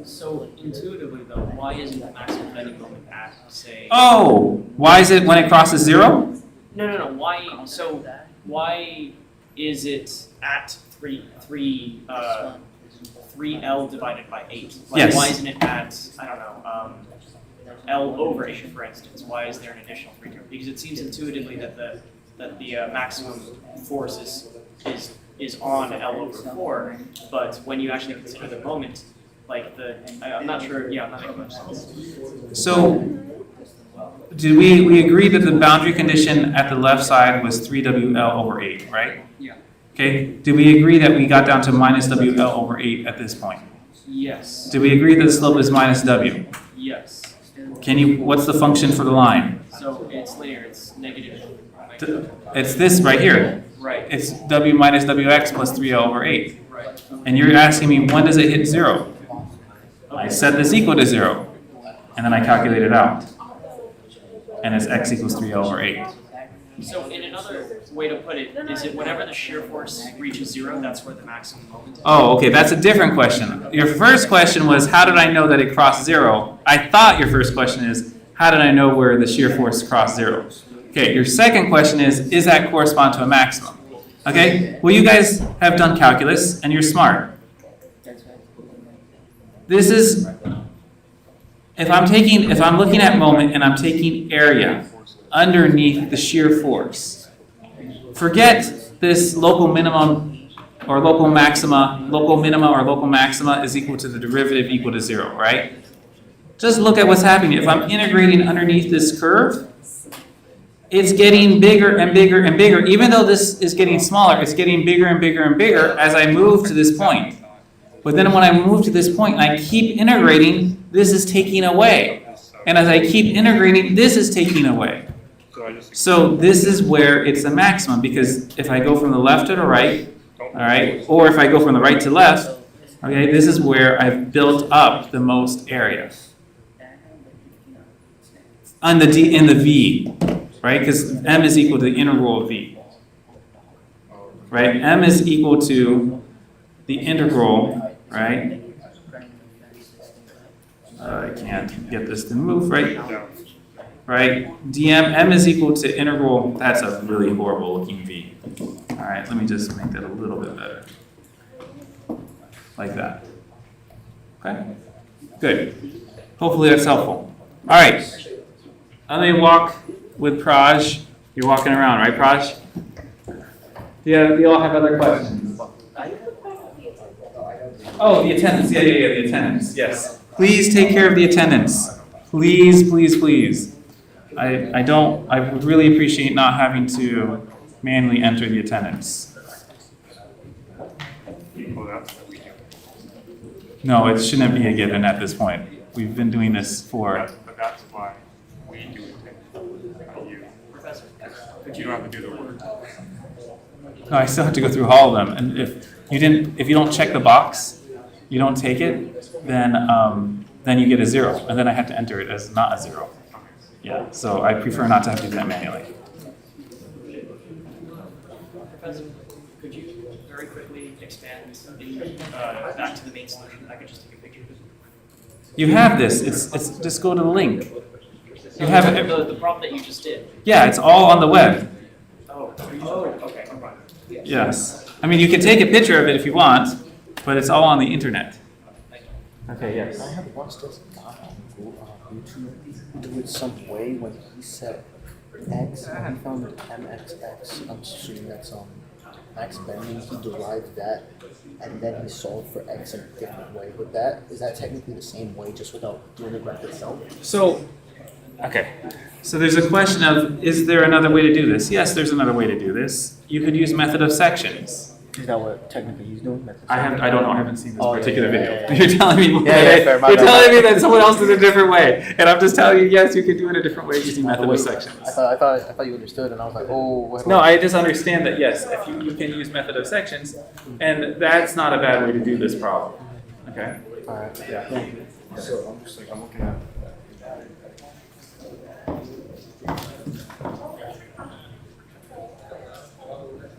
So intuitively though, why isn't the maximum bending moment at, say... Oh, why is it when it crosses 0? No, why is it at 3L divided by 8? Like, Yes. why isn't it at, I don't know, L over 8, for instance? Why is there an additional 3 term? Because it seems intuitively that the maximum force is on L over 4, but when you actually consider the moment, like I'm not sure, I'm not making much sense. So, did we agree that the boundary condition at the left side was 3WL over 8, right? Yeah. Okay, did we agree that we got down to minus WL over 8 at this point? Yes. Did we agree that the slope is minus W? Yes. What's the function for the line? So it's linear, it's negative. It's this right here. Right. It's W minus WX plus 3L over 8. Right. And you're asking me, when does it hit 0? I set this equal to 0. And then I calculate it out. And it's x equals 3L over 8. So in another way to put it, is it whenever the shear force reaches 0, that's where the maximum moment is? Oh, okay, that's a different question. Your first question was, how did I know that it crossed 0? I thought your first question is, how did I know where the shear force crossed 0? Okay, your second question is that correspond to a maximum? Okay, well you guys have done calculus and you're smart. This is, if I'm looking at moment and I'm taking area underneath the shear force, forget this local minimum or local maxima, local minima or local maxima is equal to the derivative equal to 0, right? Just look at what's happening. If I'm integrating underneath this curve, it's getting bigger and bigger and bigger. Even though this is getting smaller, it's getting bigger and bigger and bigger as I move to this point. But then when I move to this point and I keep integrating, this is taking away. And as I keep integrating, this is taking away. So this is where it's the maximum, because if I go from the left to the right, all right, or if I go from the right to left, okay, this is where I've built up the most area. In the V, right? Because M is equal to the integral of V. Right? M is equal to the integral, right? I can't get this to move, right? Right? dm, M is equal to integral, that's a really horrible looking V. All right, let me just make that a little bit better. Like that. Okay? Good. Hopefully that's helpful. All right. let me walk with Praj. You're walking around, right, Praj? Yeah, you all have other questions? Oh, the attendance, yeah, the attendance, yes. Please take care of the attendance. Please, please, please. I would really appreciate not having to manually enter the attendance. Well, that's what we do. No, it shouldn't be a given at this point. We've been doing this for, But that's why we do it, not you. Professor, You don't have to do the work. no, I still have to go through all of them. And if you don't check the box, you don't take it, then you get a 0. And then I have to enter it as not a 0. Yeah, so I prefer not to have to do that manually. Professor, could you very quickly expand back to the main solution? I could just take a picture of it. You have this. It's just go to the link. You have it. The problem that you just did. Yeah, it's all on the web. Oh, okay. Yes. I mean, you can take a picture of it if you want, but it's all on the internet. Okay, yes. I have watched this guy on YouTube do it some way when he said X, he found MXX on stream that's Max Bending, he derived that, and then he solved for X in a different way. But is that technically the same way, just without doing the graph itself? So, okay. So there's a question of, is there another way to do this? Yes, there's another way to do this. You could use method of sections. Is that what technically he's doing? I don't know, I haven't seen this Oh, yeah, particular yeah, video. yeah, yeah. You're telling me, fair, my you're bad. telling me that someone else did a different way. And I'm just telling you, yes, you can do it a different way using method of sections. I thought you understood, and I was like, oh. What No, I just understand that, yes, if you can use method of sections, and that's not a bad way to do this problem. Okay? Alright. Yeah. So I'm looking at.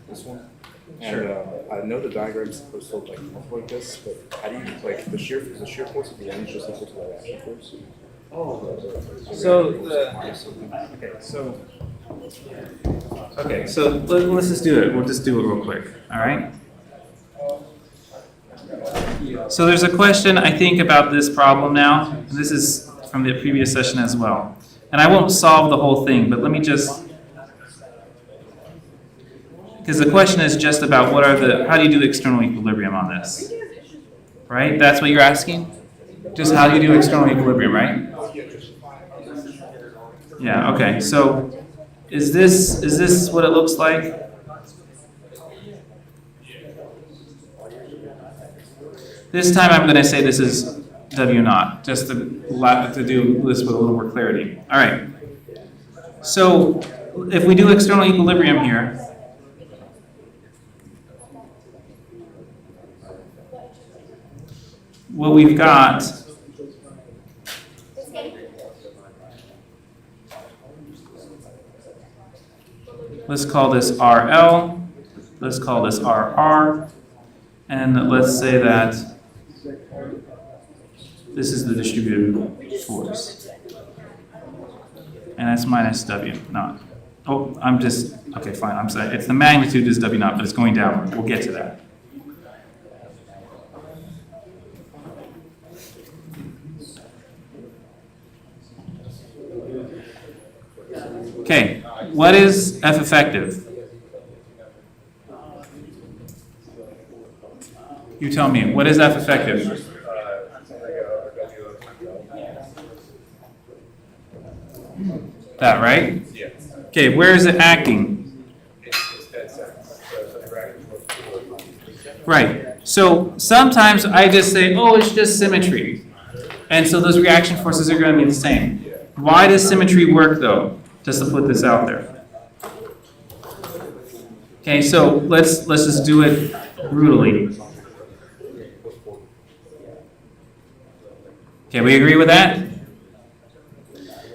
This one. And I know the diagram's supposed to look like this, but how do you like the shear force at the end is just equal to the reaction force? So let's just do it. We'll just do it real quick. All right. So there's a question I think about this problem now, and this is from the previous session as well. And I won't solve the whole thing, but let me just, because the question is just about how do you do external equilibrium on this? Right? That's what you're asking? Just how do you do external equilibrium, right? Yeah, okay. So is this what it looks like? This time I'm going to say this is W naught, just to do this with a little more clarity. All right. So if we do external equilibrium here, what we've got let's call this RL, let's call this RR, and let's say that this is the distributed force. And that's minus W naught. Oh, okay, fine, I'm sorry. It's the magnitude is W naught, but it's going downward. We'll get to that. Okay, what is F effective? You tell me, what is F effective? That, right? Yeah. Okay, where is it acting? Right. So sometimes I just say, oh, it's just symmetry. And so those reaction forces are going to be the same. Why does symmetry work, though? Just to put this out there. Okay, so let's just do it brutally. Okay, we agree with that?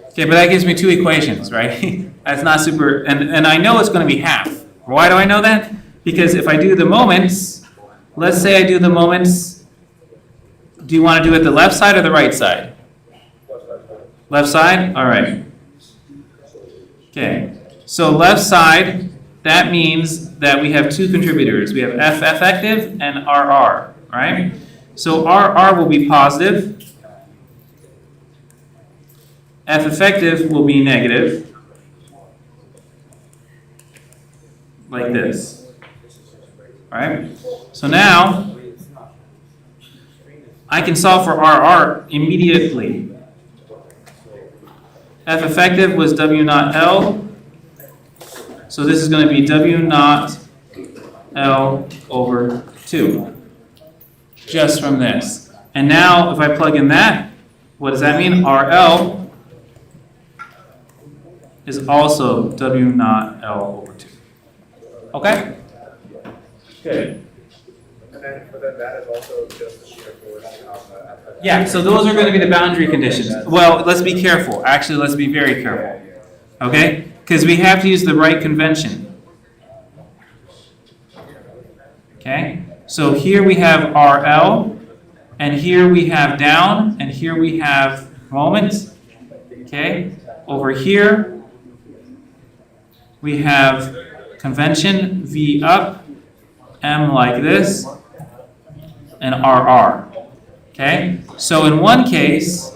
Okay, but that gives me two equations, right? That's not super, and I know it's going to be half. Why do I know that? Because if I do the moments, let's say I do the moments, do you want to do it the left side or the right side? Left side? All right. Okay, so left side, that means that we have two contributors. We have F effective and RR, right? So RR will be positive. F effective will be negative, like this. Alright? So now, I can solve for RR immediately. F effective was W naught L, so this is going to be W naught L over 2, just from this. And now, if I plug in that, what does that mean? RL is also W naught L over 2. Okay? Good. And then, but then that is also just the shear force on the. Yeah, so those are going to be the boundary conditions. Well, let's be careful. Actually, let's be very careful. Okay? Because we have to use the right convention. Okay? So here we have RL, and here we have down, and here we have moment. Okay? Over here, we have convention V up, M like this, and RR. Okay? So in one case,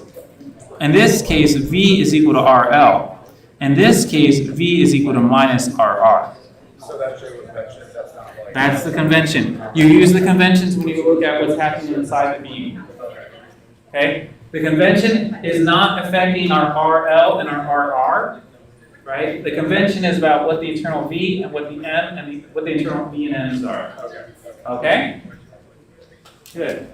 in this case, V is equal to RL. In this case, V is equal to minus RR. So that's your convention, that's not like. That's the convention. You use the conventions when you look at what's happening inside the beam. Okay? The convention is not affecting our RL and our RR, right? The convention is about what the internal V and what the M and what the internal V and M's are. Okay? Good.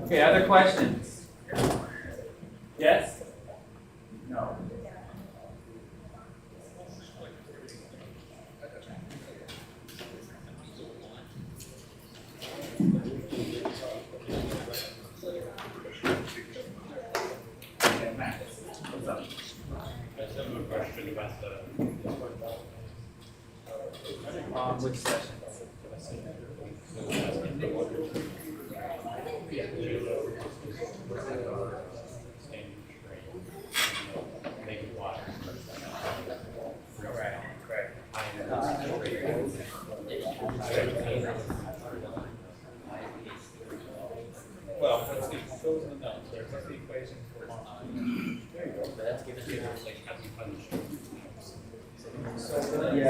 Okay, other questions? Yes? No. Okay, Max, what's up? I just have a question about the. Which session? Well, let's see, those are the notes, there's the equation for one. There you go. That's given to us, like, how do you punish? This is gonna be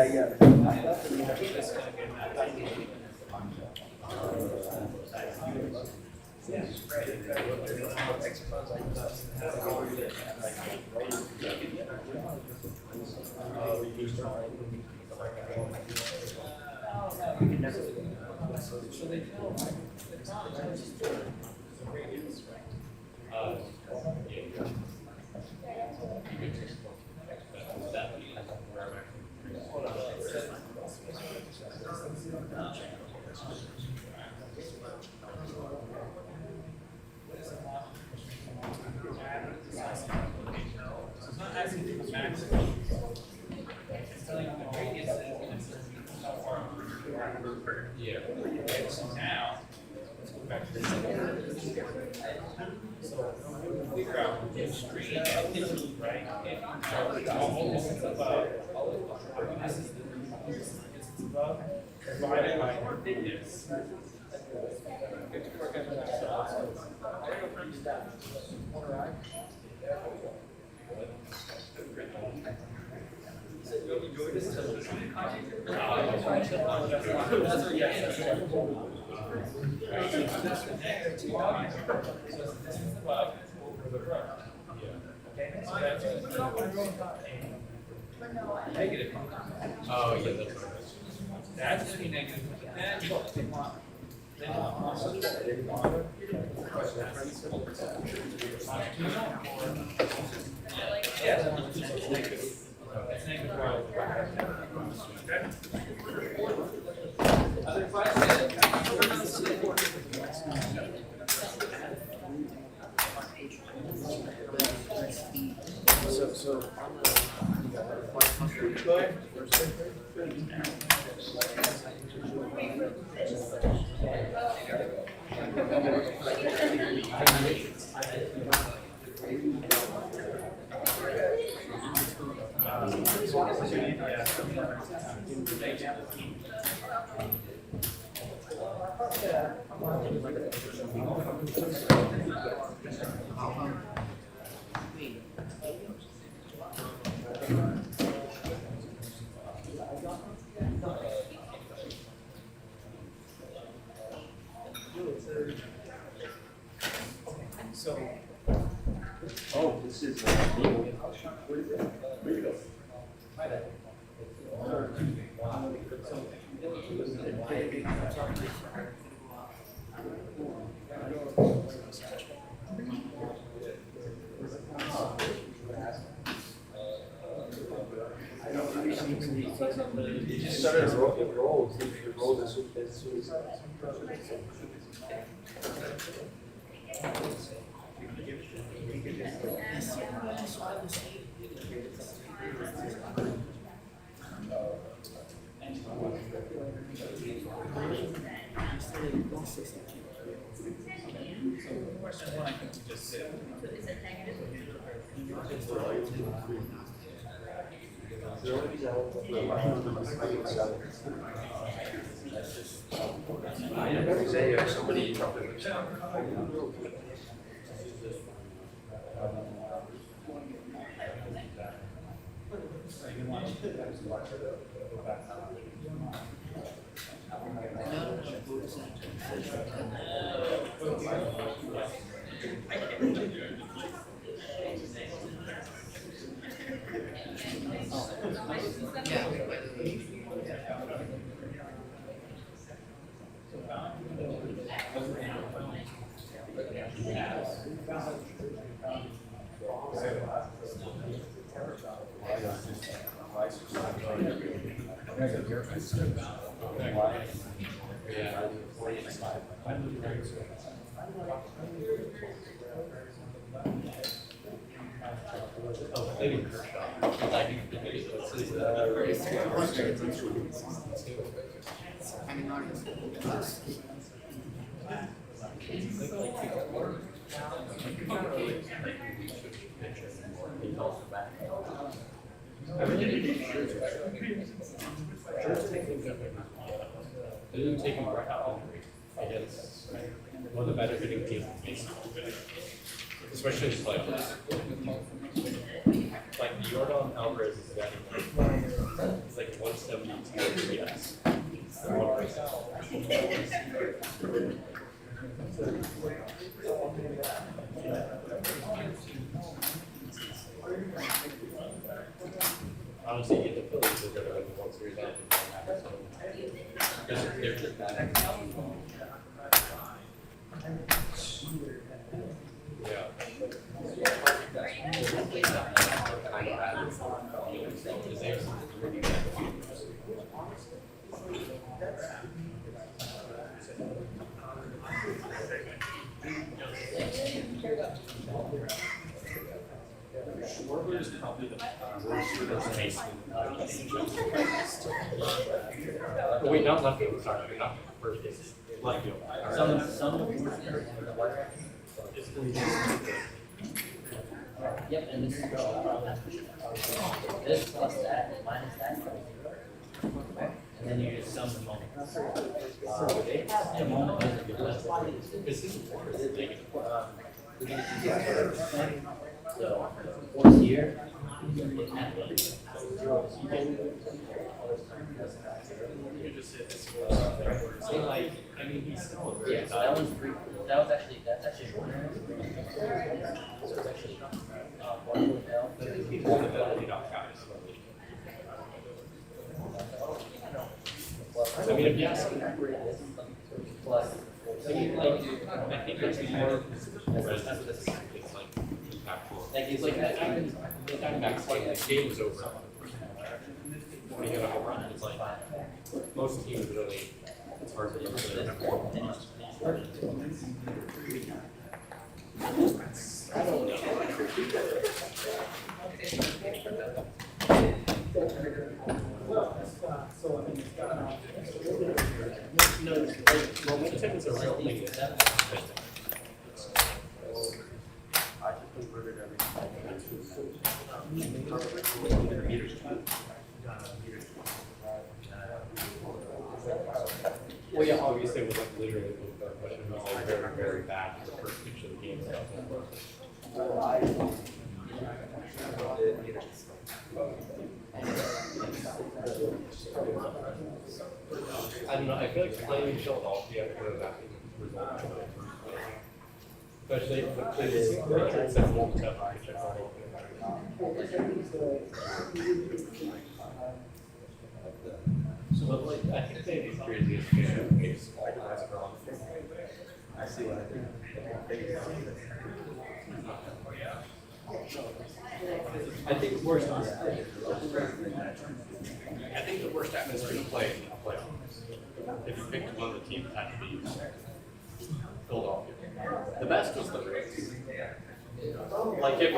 negative. Oh, yeah, that's right. That's gonna be negative. Then you want. Other questions? So Yeah. You just started to roll. You rolled as soon as. Question one, I think we just said. Somebody I'm an artist. They didn't take him right out against one of the better hitting teams in baseball. Especially like Jordan Alvarez is batting it's like 172 yes. Honestly, the Phillies are going to win the World Series. Because they're just bad. Yeah. Schwarber is probably the worst for those baseman. Wait, not left field, sorry, not first base, left field. Yep, and this is this plus that minus that. And then you just sum them all. This is So, fourth year. You just hit this score. So like, I mean, he's still a very Yeah, so that one's three. That's actually short. So it's actually 1 point L. he's one of the lead off guys. I mean, if you ask me, Plus. I mean, like, I think it's more, it's like impactful. Like it's Like, the Diamondbacks, like, the game was over. When you get a home run, it's like, most teams really, it's hard to look at it. I don't know. Momentum is a real thing. Well, yeah, obviously it was like literally, but it was like very, very bad for the first pitch of the game. I don't know, I feel like playing Philadelphia for that result. Especially if the Patriots have one tough matchup. So But like, I think they craziest fan base organized for all. I see what I do. I think the worst I think the worst atmosphere to play in the playoffs. If you picked one of the teams had to be Philadelphia. The best was the Rays. Like if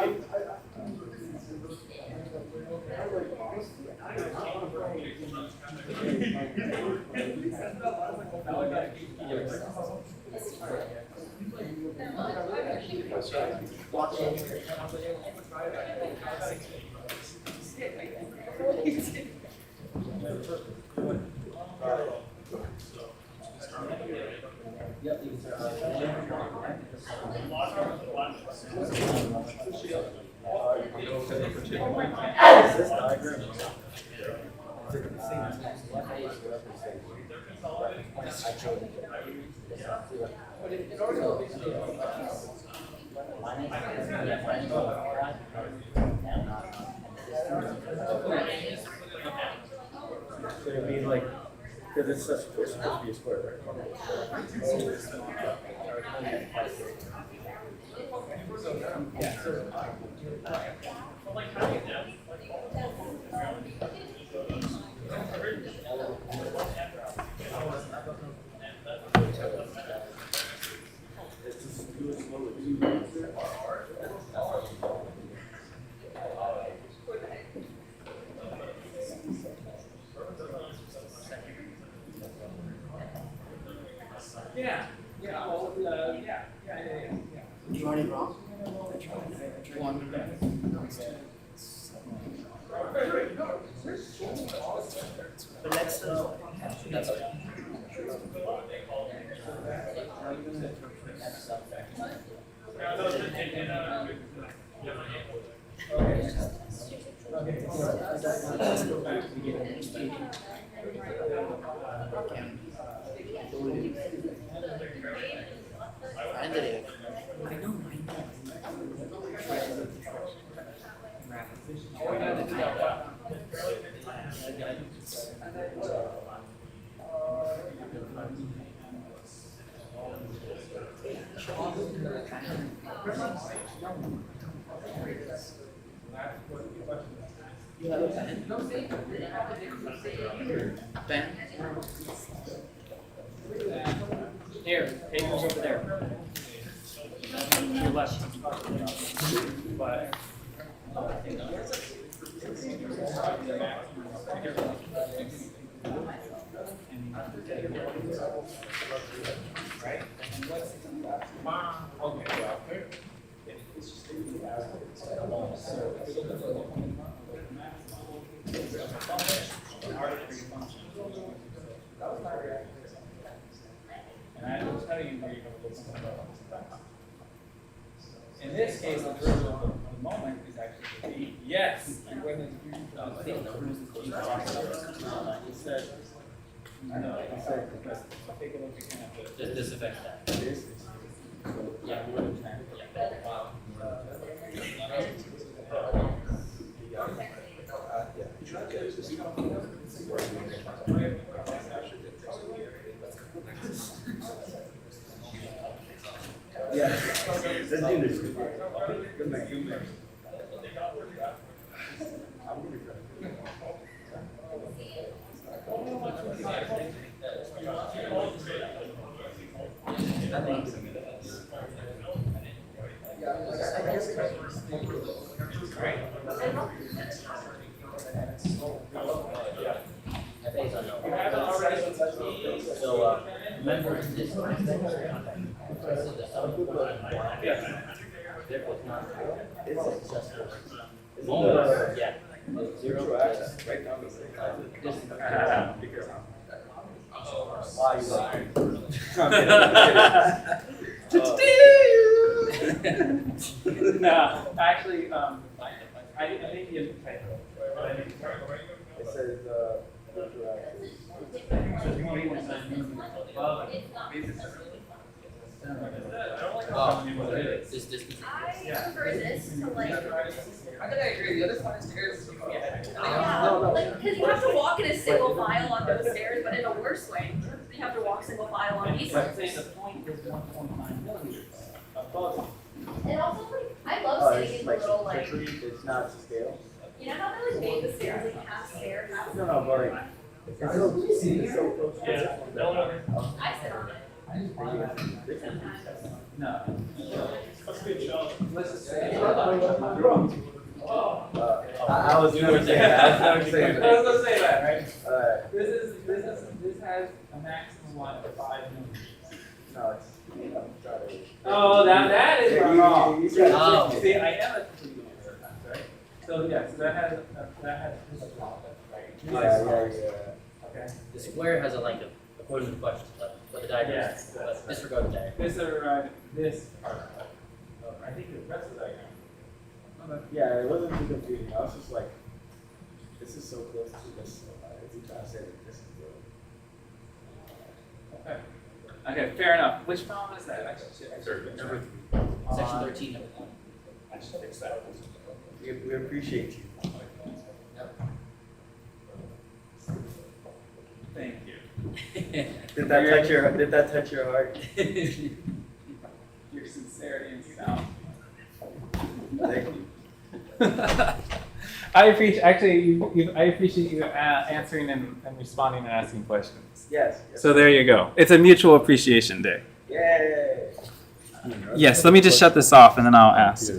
So you mean like, because it's supposed to be a square, You already wrong? One. But that's That's okay. Find it. You have a pen? Pen? here, papers over there. To your left. But And I will tell you where you're going to look something up. In this case, the verb of the moment is actually the be. Yes. When it's he said, no, he said, because take a look again at the. This affects that. This is. Yeah. Yeah. Let's do this. Good man, good man. So, remember this. Therefore, it's not. It's just. Moment. Yeah. Zero. Right down the This. Why you lying? No, actually, I think he is a typo. It says, This distance. I prefer this to like. I think I agree. The other one is terrible. Yeah, like Because you have to walk in a single file on those stairs, but in a worse way. You have to walk single file on these I'm stairs. saying the point is 1.9 millimeters above. And also, like, I love sitting in the little, like, It's not to scale. you know how they like made the stairs like half stair, half. No, no, but like, it's so, it's so close. Yeah. I sit on it. No. I was gonna say that. I was gonna say I that. was gonna say that, right? Alright, This has a maximum one of 5 millimeters. no, it's, sorry. Oh, that is Yeah, wrong. you got Oh. it. See, I am a completely sometimes, right? So yeah, so that has this is wrong, right? Yeah. Okay. The square has a like a, according to the question, but the diagram, Yes. but disregard the diagram. This are this part. I think the rest of the diagram. Yeah, it wasn't too confusing. I was just like, this is so close to this. It's trying to say that this is the. Okay. Okay, fair enough. Which problem is that? Number Section 13, number 1. I should fix that. We appreciate you. Thank you. Did that touch your heart? Your sincerity and sound. Thank you. I appreciate you answering and responding and asking questions. Yes. So there you go. It's a mutual appreciation day. Yay. Yes, let me just shut this off and then I'll ask.